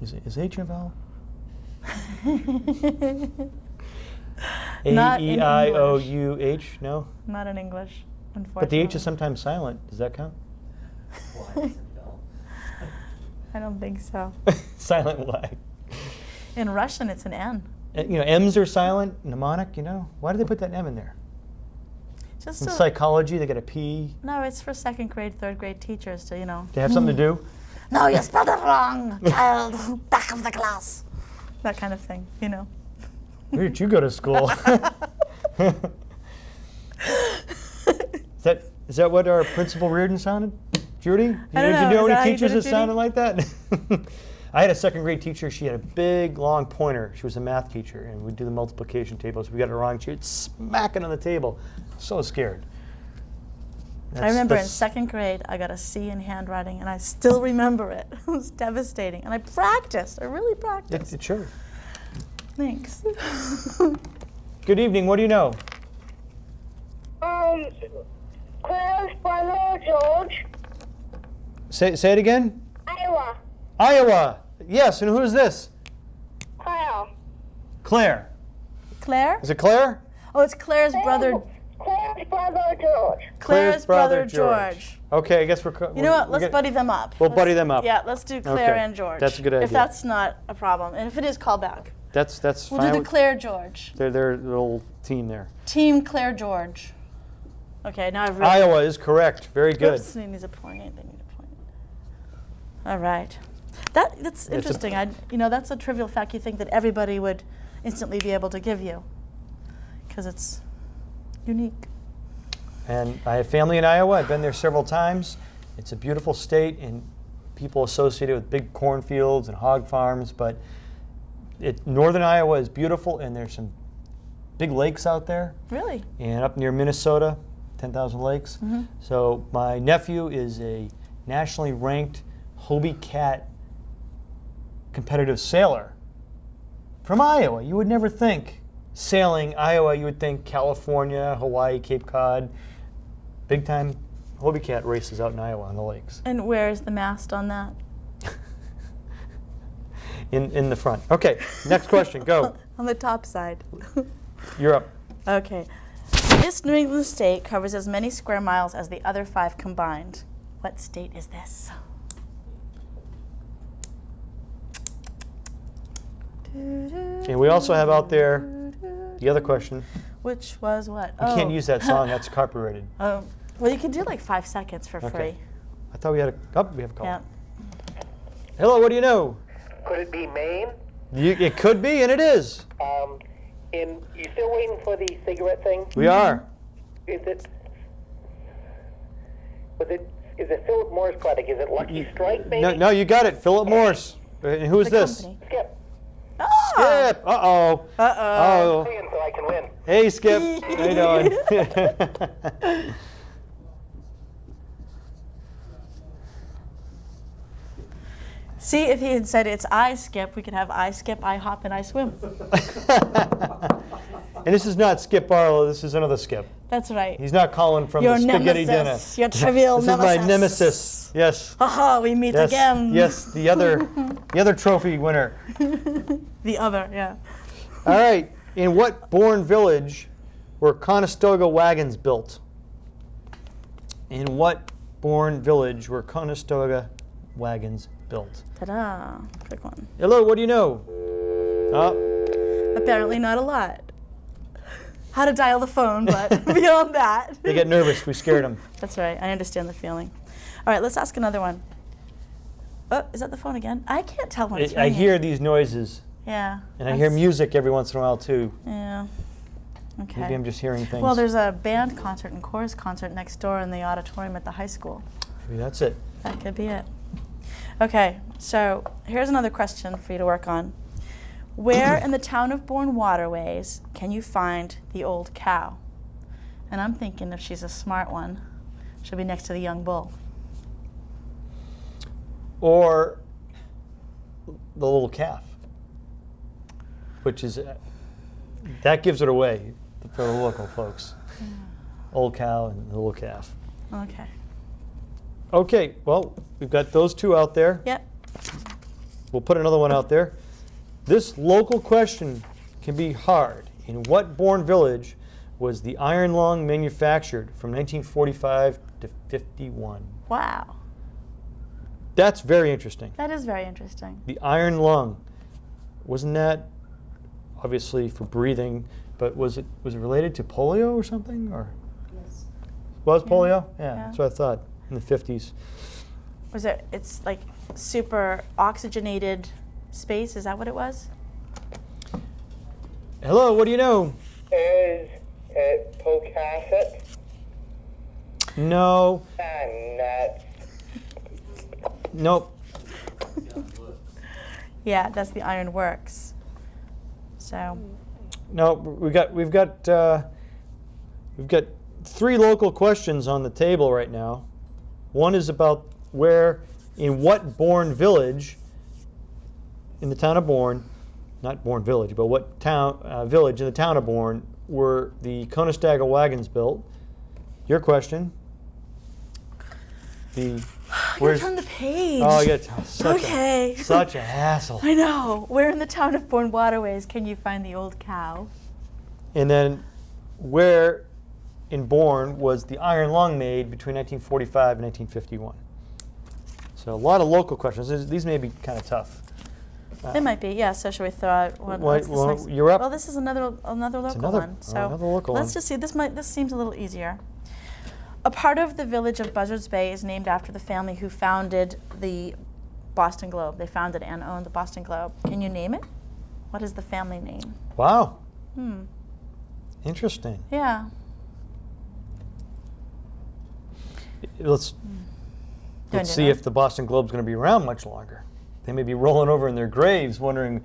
[SPEAKER 2] Is H a vowel?
[SPEAKER 1] Not in
[SPEAKER 2] A-E-I-O-U-H? No?
[SPEAKER 1] Not in English, unfortunately.
[SPEAKER 2] But the H is sometimes silent. Does that count?
[SPEAKER 1] I don't think so.
[SPEAKER 2] Silent Y.
[SPEAKER 1] In Russian, it's an N.
[SPEAKER 2] M's are silent, mnemonic, Why do they put that M in there?
[SPEAKER 1] Just
[SPEAKER 2] In
[SPEAKER 1] so,
[SPEAKER 2] psychology, they got a P.
[SPEAKER 1] no, it's for 2nd grade, 3rd grade teachers to,
[SPEAKER 2] They have something to do?
[SPEAKER 1] No, you spelled it wrong, child. Back of the class. That kind of thing,
[SPEAKER 2] Where did you go to school? Is that what our Principal Reardon sounded? Judy?
[SPEAKER 1] I don't
[SPEAKER 2] Did you
[SPEAKER 1] know.
[SPEAKER 2] know
[SPEAKER 1] Is that how
[SPEAKER 2] any
[SPEAKER 1] you
[SPEAKER 2] teachers
[SPEAKER 1] did it,
[SPEAKER 2] that sounded like that? I had a 2nd grade teacher. She had a big, long pointer. She was a math teacher, and we'd do the multiplication tables. We got it wrong. She would smack it on the table. So scared.
[SPEAKER 1] I remember in 2nd grade, I got a C in handwriting, and I still remember it. It was devastating. And I practiced. I really practiced.
[SPEAKER 2] It sure.
[SPEAKER 1] Thanks.
[SPEAKER 2] Good evening. What do you know?
[SPEAKER 4] Claire's brother, George.
[SPEAKER 2] Say it again.
[SPEAKER 4] Iowa.
[SPEAKER 2] Iowa. Yes. And who is this?
[SPEAKER 4] Claire.
[SPEAKER 2] Claire.
[SPEAKER 1] Claire?
[SPEAKER 2] Is it Claire?
[SPEAKER 1] Oh, it's Claire's brother.
[SPEAKER 4] Claire's brother, George.
[SPEAKER 1] Claire's brother, George.
[SPEAKER 2] Okay, I guess we're.
[SPEAKER 1] You know what? Let's buddy them up.
[SPEAKER 2] We'll buddy them up.
[SPEAKER 1] Yeah, let's do Claire
[SPEAKER 2] Okay,
[SPEAKER 1] and George.
[SPEAKER 2] that's a good idea.
[SPEAKER 1] If that's not a problem, and if it is, call back.
[SPEAKER 2] That's
[SPEAKER 1] We'll
[SPEAKER 2] fine.
[SPEAKER 1] do the Claire George.
[SPEAKER 2] They're their little team there.
[SPEAKER 1] Team Claire George. Okay, now I've really.
[SPEAKER 2] Iowa is correct. Very good.
[SPEAKER 1] Oops, they need a point. They need a point. All right. That's interesting. That's a trivial fact you think that everybody would instantly be able to give you, because it's unique.
[SPEAKER 2] And I have family in Iowa. I've been there several times. It's a beautiful state, and people associate it with big cornfields and hog farms. But northern Iowa is beautiful, and there's some big lakes out there.
[SPEAKER 1] Really?
[SPEAKER 2] And up near Minnesota, 10,000 lakes.
[SPEAKER 1] Mm-hmm.
[SPEAKER 2] So my nephew is a nationally ranked Hobie Cat competitive sailor from Iowa. You would never think sailing Iowa. You would think California, Hawaii, Cape Cod. Big time Hobie Cat races out in Iowa on the lakes.
[SPEAKER 1] And where is the mast on that?
[SPEAKER 2] In the front. Okay, next question. Go.
[SPEAKER 1] On the top side.
[SPEAKER 2] You're up.
[SPEAKER 1] Okay. This New England state covers as many square miles as the other 5 combined. What state is this?
[SPEAKER 2] And we also have out there the other question.
[SPEAKER 1] Which was what?
[SPEAKER 2] You can't use that song. That's copyrighted.
[SPEAKER 1] Oh. Well, you can do like 5 seconds for
[SPEAKER 2] Okay.
[SPEAKER 1] free.
[SPEAKER 2] I thought we had we have a call.
[SPEAKER 1] Yeah.
[SPEAKER 2] Hello, what do you know?
[SPEAKER 3] Could it be Maine?
[SPEAKER 2] It could be, and it is.
[SPEAKER 3] You still waiting for the cigarette thing?
[SPEAKER 2] We are.
[SPEAKER 3] Is it Philip Morris product? Is it Lucky Strike, maybe?
[SPEAKER 2] No, you got it. Philip Morris. And who is
[SPEAKER 1] The
[SPEAKER 2] this?
[SPEAKER 1] company.
[SPEAKER 3] Skip.
[SPEAKER 1] Oh,
[SPEAKER 2] Skip. Uh-oh. Uh-oh.
[SPEAKER 3] Playing so I can win.
[SPEAKER 2] Hey, Skip. How you doing?
[SPEAKER 1] See, if he had said it's I skip, we could have I skip, I hop, and I swim.
[SPEAKER 2] And this is not Skip Barlow. This is another Skip.
[SPEAKER 1] That's right.
[SPEAKER 2] He's not calling from
[SPEAKER 1] Your
[SPEAKER 2] the spaghetti
[SPEAKER 1] nemesis,
[SPEAKER 2] dinner.
[SPEAKER 1] your trivial
[SPEAKER 2] this
[SPEAKER 1] nemesis.
[SPEAKER 2] is my nemesis. Yes.
[SPEAKER 1] Haha, we meet
[SPEAKER 2] Yes.
[SPEAKER 1] again.
[SPEAKER 2] Yes. The other trophy winner.
[SPEAKER 1] The other, yeah.
[SPEAKER 2] All right. In what Bourne village were Conestoga wagons built? In what Bourne village were Conestoga wagons built?
[SPEAKER 1] Ta-da. Quick one.
[SPEAKER 2] Hello, what do you know?
[SPEAKER 1] Apparently not a lot. How to dial the phone, but beyond that.
[SPEAKER 2] They get nervous. We scared them.
[SPEAKER 1] That's right. I understand the feeling. All right, let's ask another one. Oh, is that the phone again? I can't tell when it's
[SPEAKER 2] I
[SPEAKER 1] ringing.
[SPEAKER 2] hear these noises,
[SPEAKER 1] Yeah.
[SPEAKER 2] and I hear music every once in a while too.
[SPEAKER 1] Yeah. Okay.
[SPEAKER 2] Maybe I'm just hearing things.
[SPEAKER 1] Well, there's a band concert and chorus concert next door in the auditorium at the high school.
[SPEAKER 2] Maybe that's it.
[SPEAKER 1] That could be it. Okay, so here's another question for you to work on. Where in the town of Bourne waterways can you find the old cow? And I'm thinking if she's a smart one, she'll be next to the young bull.
[SPEAKER 2] Or the little calf, which is, that gives it away for the local folks. Old cow and the little calf.
[SPEAKER 1] Okay.
[SPEAKER 2] Okay, well, we've got those two out there.
[SPEAKER 1] Yep.
[SPEAKER 2] We'll put another one out there. This local question can be hard. In what Bourne village was the iron lung manufactured from 1945 to 51?
[SPEAKER 1] Wow.
[SPEAKER 2] That's very interesting.
[SPEAKER 1] That is very interesting.
[SPEAKER 2] The iron lung, wasn't that obviously for breathing, but was it related to polio or something? Or
[SPEAKER 1] Yes.
[SPEAKER 2] was polio?
[SPEAKER 1] Yeah.
[SPEAKER 2] That's what I thought in the 50s.
[SPEAKER 1] Was it, it's like super oxygenated space, is that what it was?
[SPEAKER 2] Hello, what do you know?
[SPEAKER 3] Is it Pocasset?
[SPEAKER 2] No.
[SPEAKER 3] Nuts.
[SPEAKER 2] Nope.
[SPEAKER 1] Yeah, that's the Iron Works. So,
[SPEAKER 2] No, we've got three local questions on the table right now. One is about in what Bourne village in the town of Bourne, not Bourne village, but what town village in the town of Bourne were the Conestoga wagons built? Your question.
[SPEAKER 1] I gotta turn the page.
[SPEAKER 2] Oh, you got
[SPEAKER 1] Okay.
[SPEAKER 2] such a hassle.
[SPEAKER 1] I know. Where in the town of Bourne waterways can you find the old cow?
[SPEAKER 2] And then, where in Bourne was the iron lung made between 1945 and 1951? So a lot of local questions. These may be kind of tough.
[SPEAKER 1] They might be, yeah. So should we throw out one?
[SPEAKER 2] Well,
[SPEAKER 1] what's this next?
[SPEAKER 2] you're up.
[SPEAKER 1] Well, this is another local one. So
[SPEAKER 2] another local
[SPEAKER 1] let's
[SPEAKER 2] one.
[SPEAKER 1] just see. This seems a little easier. A part of the village of Buzzards Bay is named after the family who founded the Boston Globe. They founded and owned the Boston Globe. Can you name it? What is the family name?
[SPEAKER 2] Wow. Interesting.
[SPEAKER 1] Yeah.
[SPEAKER 2] Let's see if the Boston Globe's going to be around much longer. They may be rolling over in their graves wondering,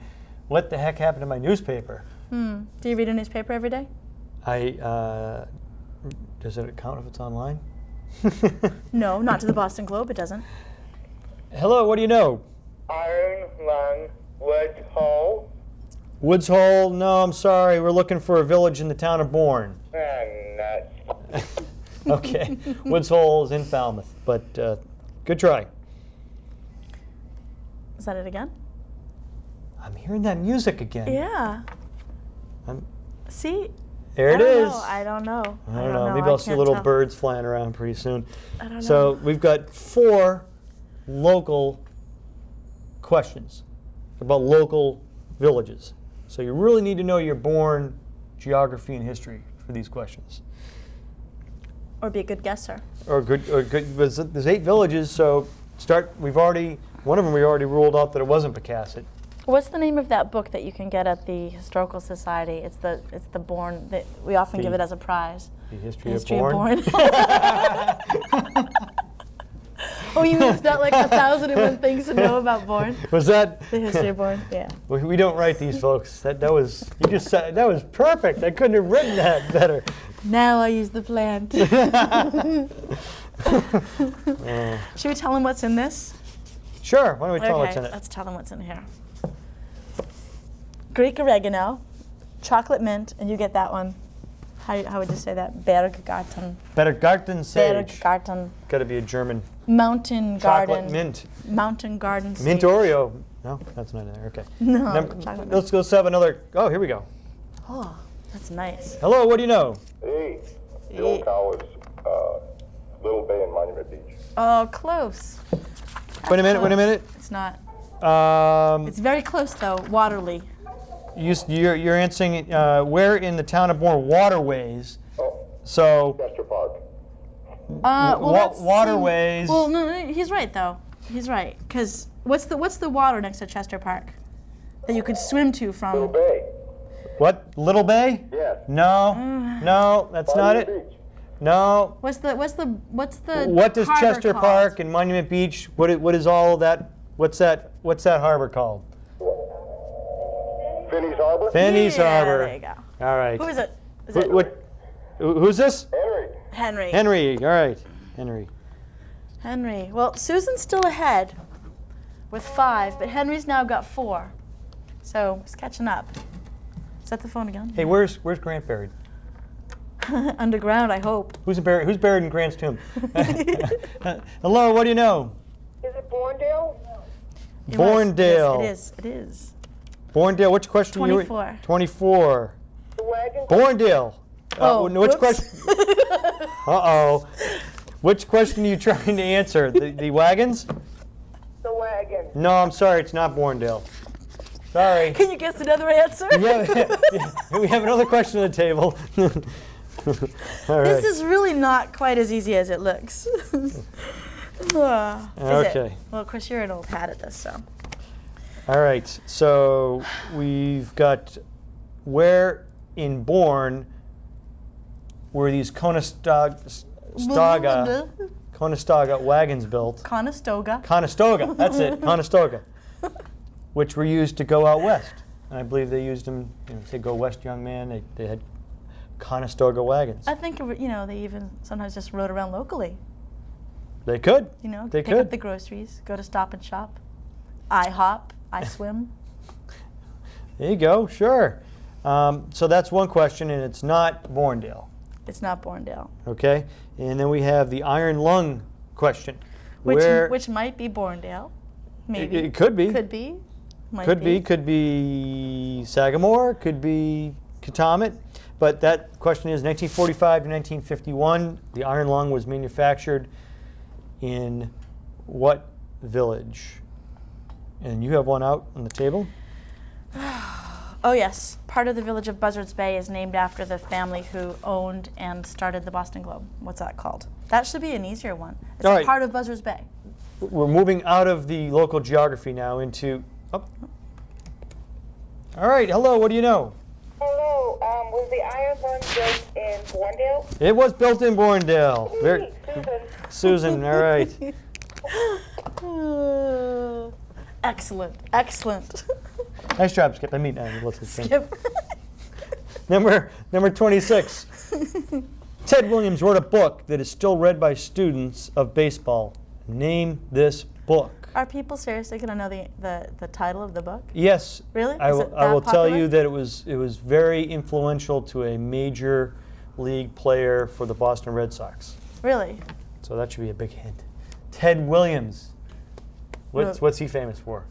[SPEAKER 2] what the heck happened to my newspaper?
[SPEAKER 1] Do you read a newspaper every day?
[SPEAKER 2] Does it count if it's online?
[SPEAKER 1] No, not to the Boston Globe. It doesn't.
[SPEAKER 2] Hello, what do you know?
[SPEAKER 3] Iron Lung Woods Hole.
[SPEAKER 2] Woods Hole? No, I'm sorry. We're looking for a village in the town of Bourne.
[SPEAKER 3] Nuts.
[SPEAKER 2] Okay. Woods Hole is in Falmouth, but good try.
[SPEAKER 1] Is that it again?
[SPEAKER 2] I'm hearing that music again.
[SPEAKER 1] Yeah.
[SPEAKER 2] I'm-
[SPEAKER 1] See?
[SPEAKER 2] There it is.
[SPEAKER 1] I don't know.
[SPEAKER 2] I don't know. Maybe I'll see
[SPEAKER 1] can't
[SPEAKER 2] little
[SPEAKER 1] tell.
[SPEAKER 2] birds flying around pretty soon.
[SPEAKER 1] I don't know.
[SPEAKER 2] So we've got 4 local questions about local villages. So you really need to know your Bourne geography and history for these questions.
[SPEAKER 1] Or be a good guesser.
[SPEAKER 2] Or good. There's 8 villages, so one of them we already ruled out that it wasn't Pocasset.
[SPEAKER 1] What's the name of that book that you can get at the Historical Society? It's the Bourne that we often give it as a prize.
[SPEAKER 2] The history
[SPEAKER 1] The
[SPEAKER 2] of
[SPEAKER 1] History
[SPEAKER 2] Bourne.
[SPEAKER 1] of Bourne. Oh, you mean it's not like 1,001 things to know about Bourne?
[SPEAKER 2] Was that?
[SPEAKER 1] The history of Bourne, yeah.
[SPEAKER 2] We don't write these, folks. That was you just said that was perfect. I couldn't have written that better.
[SPEAKER 1] Now I use the plant. Should we tell them what's in this?
[SPEAKER 2] Sure. Why don't we tell them what's in it?
[SPEAKER 1] Let's tell them what's in here. Greek oregano, chocolate mint, and you get that one. How would you say that? Berggarten.
[SPEAKER 2] Berggarten sage.
[SPEAKER 1] Berggarten.
[SPEAKER 2] Got to be a German.
[SPEAKER 1] Mountain
[SPEAKER 2] Chocolate
[SPEAKER 1] garden.
[SPEAKER 2] mint.
[SPEAKER 1] Mountain garden.
[SPEAKER 2] Mint
[SPEAKER 1] sage.
[SPEAKER 2] Oreo. No, that's not in there. Okay.
[SPEAKER 1] No.
[SPEAKER 2] Now, let's have another. Oh, here we go.
[SPEAKER 1] Oh, that's nice.
[SPEAKER 2] Hello. What do you know?
[SPEAKER 3] Hey, the old cow is Little Bay and Monument Beach.
[SPEAKER 1] Oh, close.
[SPEAKER 2] Wait a minute.
[SPEAKER 1] It's not.
[SPEAKER 2] Um,
[SPEAKER 1] It's very close though. Waterley.
[SPEAKER 2] you're answering where in the town of Bourne waterways.
[SPEAKER 3] Oh,
[SPEAKER 2] So
[SPEAKER 3] Chester Park.
[SPEAKER 1] That's
[SPEAKER 2] waterways.
[SPEAKER 1] Well, no, he's right though. He's right. Cause what's the water next to Chester Park that you could swim to
[SPEAKER 3] Little
[SPEAKER 1] from?
[SPEAKER 3] Bay.
[SPEAKER 2] What? Little Bay?
[SPEAKER 3] Yes.
[SPEAKER 2] No, that's not
[SPEAKER 3] Monument
[SPEAKER 2] it.
[SPEAKER 3] Beach.
[SPEAKER 2] No.
[SPEAKER 1] What
[SPEAKER 2] What does
[SPEAKER 1] harbor
[SPEAKER 2] Chester
[SPEAKER 1] called?
[SPEAKER 2] Park and Monument Beach? What is all of that? What's that harbor called?
[SPEAKER 3] Finney's Harbor.
[SPEAKER 2] Finney's Harbor.
[SPEAKER 1] There you go.
[SPEAKER 2] All right.
[SPEAKER 1] Who is it? Is
[SPEAKER 2] Who-
[SPEAKER 1] it
[SPEAKER 2] what- who's this?
[SPEAKER 3] Henry.
[SPEAKER 1] Henry?
[SPEAKER 2] Henry. All right. Henry.
[SPEAKER 1] Henry. Well, Susan's still ahead with 5, but Henry's now got 4. So he's catching up. Is that the phone again?
[SPEAKER 2] Hey, where's Grant buried?
[SPEAKER 1] Underground, I hope.
[SPEAKER 2] Who's buried in Grant's tomb? Hello. What do you know?
[SPEAKER 4] Is it Bourndale?
[SPEAKER 1] It was.
[SPEAKER 2] Bourndale.
[SPEAKER 1] Yes, it is.
[SPEAKER 2] Bourndale. Which question?
[SPEAKER 1] 24.
[SPEAKER 2] 24.
[SPEAKER 4] The wagon?
[SPEAKER 2] Bourndale.
[SPEAKER 1] Oh,
[SPEAKER 2] which
[SPEAKER 1] whoops.
[SPEAKER 2] question? Uh-oh. Which question are you trying to answer? The wagons?
[SPEAKER 4] The wagon.
[SPEAKER 2] No, I'm sorry. It's not Bourndale. Sorry.
[SPEAKER 1] Can you guess another answer?
[SPEAKER 2] Yeah, we have another question on the table. All right.
[SPEAKER 1] This is really not quite as easy as it looks. Is
[SPEAKER 2] Okay.
[SPEAKER 1] it? Well, of course, you're an old hat at this, so.
[SPEAKER 2] All right. So we've got where in Bourne were these Conestoga wagons built?
[SPEAKER 1] Conestoga.
[SPEAKER 2] Conestoga. That's it. Conestoga. Which were used to go out west. And I believe they used them, say go west, young man. They had Conestoga wagons.
[SPEAKER 1] I think, they even sometimes just rode around locally.
[SPEAKER 2] They could. They
[SPEAKER 1] Pick
[SPEAKER 2] could.
[SPEAKER 1] up the groceries, go to Stop and Shop. I hop, I swim.
[SPEAKER 2] There you go. Sure. So that's one question, and it's not Bourndale.
[SPEAKER 1] It's not Bourndale.
[SPEAKER 2] Okay. And then we have the iron lung question.
[SPEAKER 1] Which might be Bourndale. Maybe.
[SPEAKER 2] It could be.
[SPEAKER 1] Could be. Might
[SPEAKER 2] Could be Sagamore, could be Katamet. But that question is 1945 to 1951. The iron lung was manufactured in what village? And you have one out on the table.
[SPEAKER 1] Oh, yes. Part of the village of Buzzards Bay is named after the family who owned and started the Boston Globe. What's that called? That should be an easier one. It's
[SPEAKER 2] All
[SPEAKER 1] a
[SPEAKER 2] right.
[SPEAKER 1] part of Buzzards Bay.
[SPEAKER 2] We're moving out of the local geography now into. Oh. All right. Hello. What do you know?
[SPEAKER 4] Hello. Was the iron lung built in Bourndale?
[SPEAKER 2] It was built in Bourndale.
[SPEAKER 4] Susan.
[SPEAKER 2] Susan. All right.
[SPEAKER 1] Excellent. Excellent.
[SPEAKER 2] Nice job, Skip. Let's just
[SPEAKER 1] Skip.
[SPEAKER 2] Number 26. Ted Williams wrote a book that is still read by students of baseball. Name this book.
[SPEAKER 1] Are people seriously going to know the title of the book?
[SPEAKER 2] Yes.
[SPEAKER 1] Really?
[SPEAKER 2] I
[SPEAKER 1] Is
[SPEAKER 2] will,
[SPEAKER 1] it
[SPEAKER 2] I
[SPEAKER 1] that
[SPEAKER 2] will tell
[SPEAKER 1] popular?
[SPEAKER 2] you that it was very influential to a major league player for the Boston Red Sox.
[SPEAKER 1] Really?
[SPEAKER 2] So that should be a big hint. Ted Williams. What's he famous for?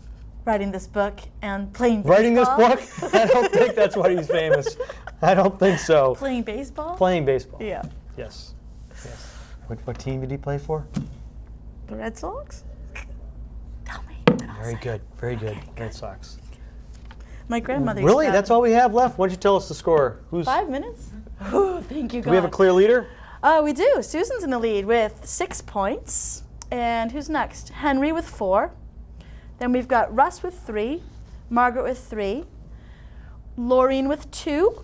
[SPEAKER 1] Writing this book and playing baseball?
[SPEAKER 2] Writing this book? I don't think that's what he's famous. I don't think so.
[SPEAKER 1] Playing baseball?
[SPEAKER 2] Playing baseball.
[SPEAKER 1] Yeah.
[SPEAKER 2] Yes. What team did he play for?
[SPEAKER 1] The Red Sox? Tell me. and I'll
[SPEAKER 2] Very
[SPEAKER 1] say.
[SPEAKER 2] good. Very good.
[SPEAKER 1] Okay,
[SPEAKER 2] Red Sox.
[SPEAKER 1] My grandmother used
[SPEAKER 2] Really?
[SPEAKER 1] to-
[SPEAKER 2] That's all we have left? Why don't you tell us the score?
[SPEAKER 1] 5 minutes? Ooh, thank you, God.
[SPEAKER 2] Do we have a clear leader?
[SPEAKER 1] We do. Susan's in the lead with 6 points. And who's next? Henry with 4. Then we've got Russ with 3, Margaret with 3, Laureen with 2,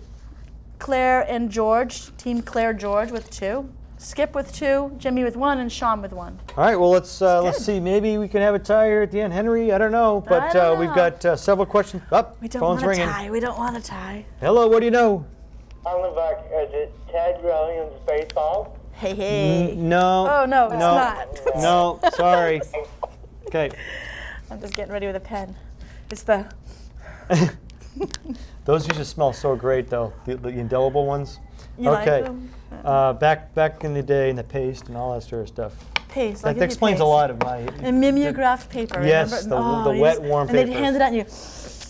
[SPEAKER 1] Claire and George, Team Claire George with 2. Skip with 2, Jimmy with 1, and Sean with 1.
[SPEAKER 2] All right, well, let's see. Maybe we can have a tie here at the end. Henry, I don't know, but
[SPEAKER 1] I don't
[SPEAKER 2] we've
[SPEAKER 1] know.
[SPEAKER 2] got several questions.
[SPEAKER 1] We don't
[SPEAKER 2] phone's
[SPEAKER 1] want a
[SPEAKER 2] ringing.
[SPEAKER 1] tie. We don't want a tie.
[SPEAKER 2] Hello, what do you know?
[SPEAKER 5] On the back, is it Ted Williams baseball?
[SPEAKER 1] Hey, hey.
[SPEAKER 2] No.
[SPEAKER 1] Oh, no, it's
[SPEAKER 2] no,
[SPEAKER 1] not.
[SPEAKER 2] No, sorry. Okay.
[SPEAKER 1] I'm just getting ready with a pen. It's the...
[SPEAKER 2] Those used to smell so great, though, the indelible ones.
[SPEAKER 1] You
[SPEAKER 2] okay.
[SPEAKER 1] like them?
[SPEAKER 2] Back in the day, and the paste and all that sort of stuff.
[SPEAKER 1] Paste.
[SPEAKER 2] That explains a lot of my.
[SPEAKER 1] And mimeographed paper.
[SPEAKER 2] Yes,
[SPEAKER 1] remember?
[SPEAKER 2] the wet, warm
[SPEAKER 1] and
[SPEAKER 2] paper.
[SPEAKER 1] they'd hand it out and you...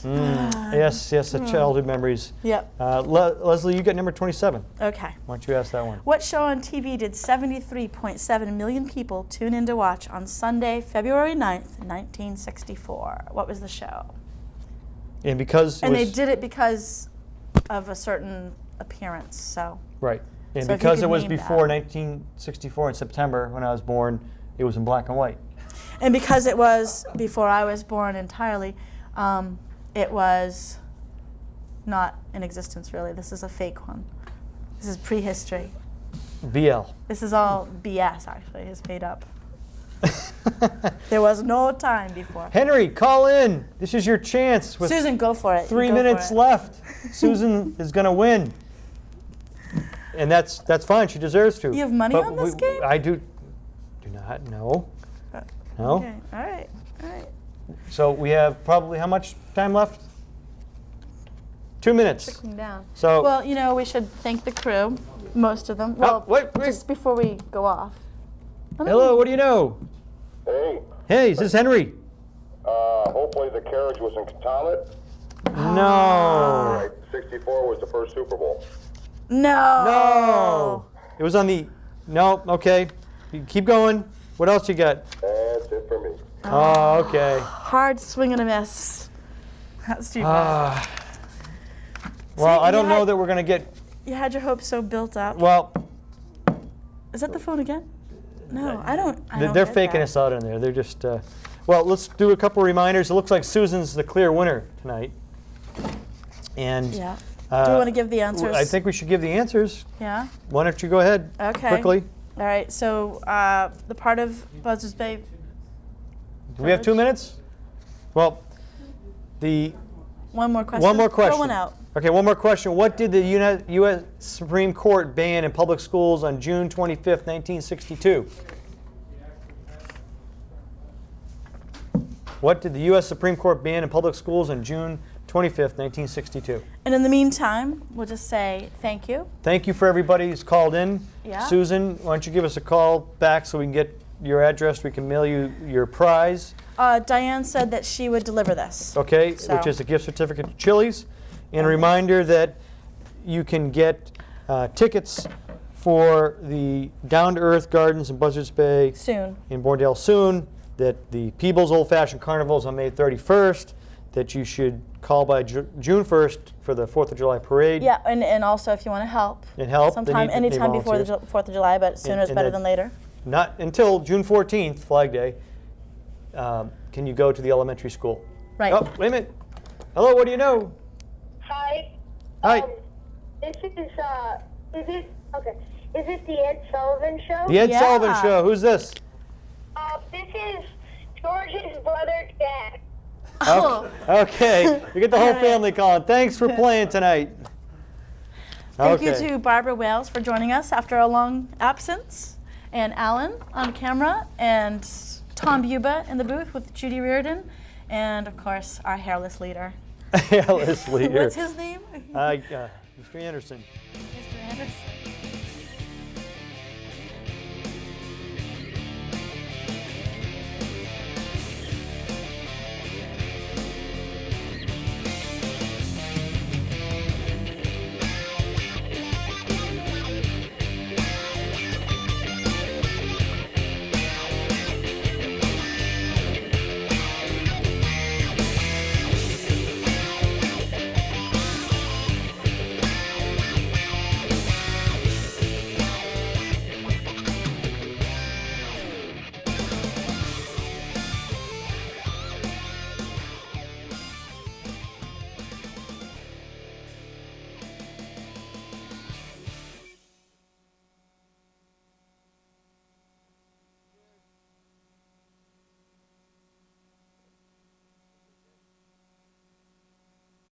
[SPEAKER 2] Yes, the childhood memories.
[SPEAKER 1] Yep.
[SPEAKER 2] Leslie, you got number 27.
[SPEAKER 1] Okay.
[SPEAKER 2] Why don't you ask that one?
[SPEAKER 1] What show on TV did 73.7 million people tune in to watch on Sunday, February 9th, 1964? What was the show?
[SPEAKER 2] And because
[SPEAKER 1] And they did it because of a certain appearance, so...
[SPEAKER 2] Right. And
[SPEAKER 1] So if you
[SPEAKER 2] because
[SPEAKER 1] could
[SPEAKER 2] it was
[SPEAKER 1] name
[SPEAKER 2] before
[SPEAKER 1] that.
[SPEAKER 2] 1964 in September when I was born, it was in black and white.
[SPEAKER 1] And because it was before I was born entirely, it was not in existence, really. This is a fake one. This is prehistory.
[SPEAKER 2] BL.
[SPEAKER 1] This is all BS, actually. It's made up. There was no time before.
[SPEAKER 2] Henry, call in. This is your chance. With
[SPEAKER 1] Susan, go for it.
[SPEAKER 2] 3
[SPEAKER 1] Go for
[SPEAKER 2] minutes
[SPEAKER 1] it.
[SPEAKER 2] left. Susan is going to win. And that's fine. She deserves to.
[SPEAKER 1] You have money
[SPEAKER 2] But
[SPEAKER 1] on this game?
[SPEAKER 2] I do not. No. No.
[SPEAKER 1] Okay, all right, all right.
[SPEAKER 2] So we have probably how much time left? 2 minutes.
[SPEAKER 1] Trickling down.
[SPEAKER 2] So
[SPEAKER 1] Well, you know, we should thank the crew, most of them. Well,
[SPEAKER 2] wait.
[SPEAKER 1] just before we go off.
[SPEAKER 2] Hello, what do you know?
[SPEAKER 3] Hey,
[SPEAKER 2] Hey, is this Henry?
[SPEAKER 3] hopefully the carriage was in Comet.
[SPEAKER 2] No.
[SPEAKER 3] Right, 64 was the first Super Bowl.
[SPEAKER 1] No.
[SPEAKER 2] No. It was on the. No. Okay. You keep going. What else you got?
[SPEAKER 3] That's it for me.
[SPEAKER 2] Oh, okay.
[SPEAKER 1] Hard swing and a miss. That's too bad.
[SPEAKER 2] Well,
[SPEAKER 1] See,
[SPEAKER 2] I don't
[SPEAKER 1] you
[SPEAKER 2] know
[SPEAKER 1] had-
[SPEAKER 2] that we're gonna get.
[SPEAKER 1] You had your hopes so built up.
[SPEAKER 2] Well,
[SPEAKER 1] Is that the phone again? No, I don't
[SPEAKER 2] they're
[SPEAKER 1] get
[SPEAKER 2] faking
[SPEAKER 1] that.
[SPEAKER 2] us out in there. They're just. Well, let's do a couple reminders. It looks like Susan's the clear winner tonight. And.
[SPEAKER 1] Yeah. Do you want to give the answers?
[SPEAKER 2] I think we should give the answers.
[SPEAKER 1] Yeah.
[SPEAKER 2] Why don't you go ahead?
[SPEAKER 1] Okay.
[SPEAKER 2] Quickly.
[SPEAKER 1] All right. So the part of Buzzards Bay.
[SPEAKER 2] Do we have 2 minutes? Well,
[SPEAKER 1] One more question.
[SPEAKER 2] one more question.
[SPEAKER 1] Throw one out.
[SPEAKER 2] Okay, one more question. What did the U.S. Supreme Court ban in public schools on June 25th, 1962? What did the U.S. Supreme Court ban in public schools on June 25th, 1962?
[SPEAKER 1] And in the meantime, we'll just say thank you.
[SPEAKER 2] Thank you for everybody who's called in.
[SPEAKER 1] Yeah.
[SPEAKER 2] Susan, why don't you give us a call back so we can get your address, we can mail you your prize.
[SPEAKER 1] Diane said that she would deliver this.
[SPEAKER 2] Okay,
[SPEAKER 1] So-
[SPEAKER 2] which is a gift certificate to Chili's. And a reminder that you can get tickets for the Down to Earth Gardens in Buzzards Bay
[SPEAKER 1] Soon.
[SPEAKER 2] in Borndale soon, that the Peebles Old Fashioned Carnival is on May 31st, that you should call by June 1st for the 4th of July parade.
[SPEAKER 1] Yeah, and also if you want to help.
[SPEAKER 2] And help, they
[SPEAKER 1] Sometime,
[SPEAKER 2] need
[SPEAKER 1] anytime before the
[SPEAKER 2] volunteers.
[SPEAKER 1] 4th of July, but sooner is
[SPEAKER 2] and
[SPEAKER 1] better
[SPEAKER 2] then-
[SPEAKER 1] than later.
[SPEAKER 2] Not until June 14th, Flag Day, can you go to the elementary school.
[SPEAKER 1] Right.
[SPEAKER 2] Oh, wait a minute. Hello, what do you know?
[SPEAKER 4] Hi.
[SPEAKER 2] Hi.
[SPEAKER 4] This is the Ed Sullivan Show?
[SPEAKER 2] The Ed
[SPEAKER 1] Yeah.
[SPEAKER 2] Sullivan Show. Who's this?
[SPEAKER 4] This is George's brother, Jack.
[SPEAKER 1] Oh.
[SPEAKER 2] Okay, you get the whole
[SPEAKER 1] All right.
[SPEAKER 2] family calling. Thanks for playing tonight.
[SPEAKER 1] Thank
[SPEAKER 2] Okay.
[SPEAKER 1] you to Barbara Wales for joining us after a long absence, and Alan on camera, and Tom Buba in the booth with Judy Reardon, and of course our hairless leader.
[SPEAKER 2] Hairless leader.
[SPEAKER 1] What's his name?
[SPEAKER 2] Mr. Anderson.
[SPEAKER 1] Mr. Anderson.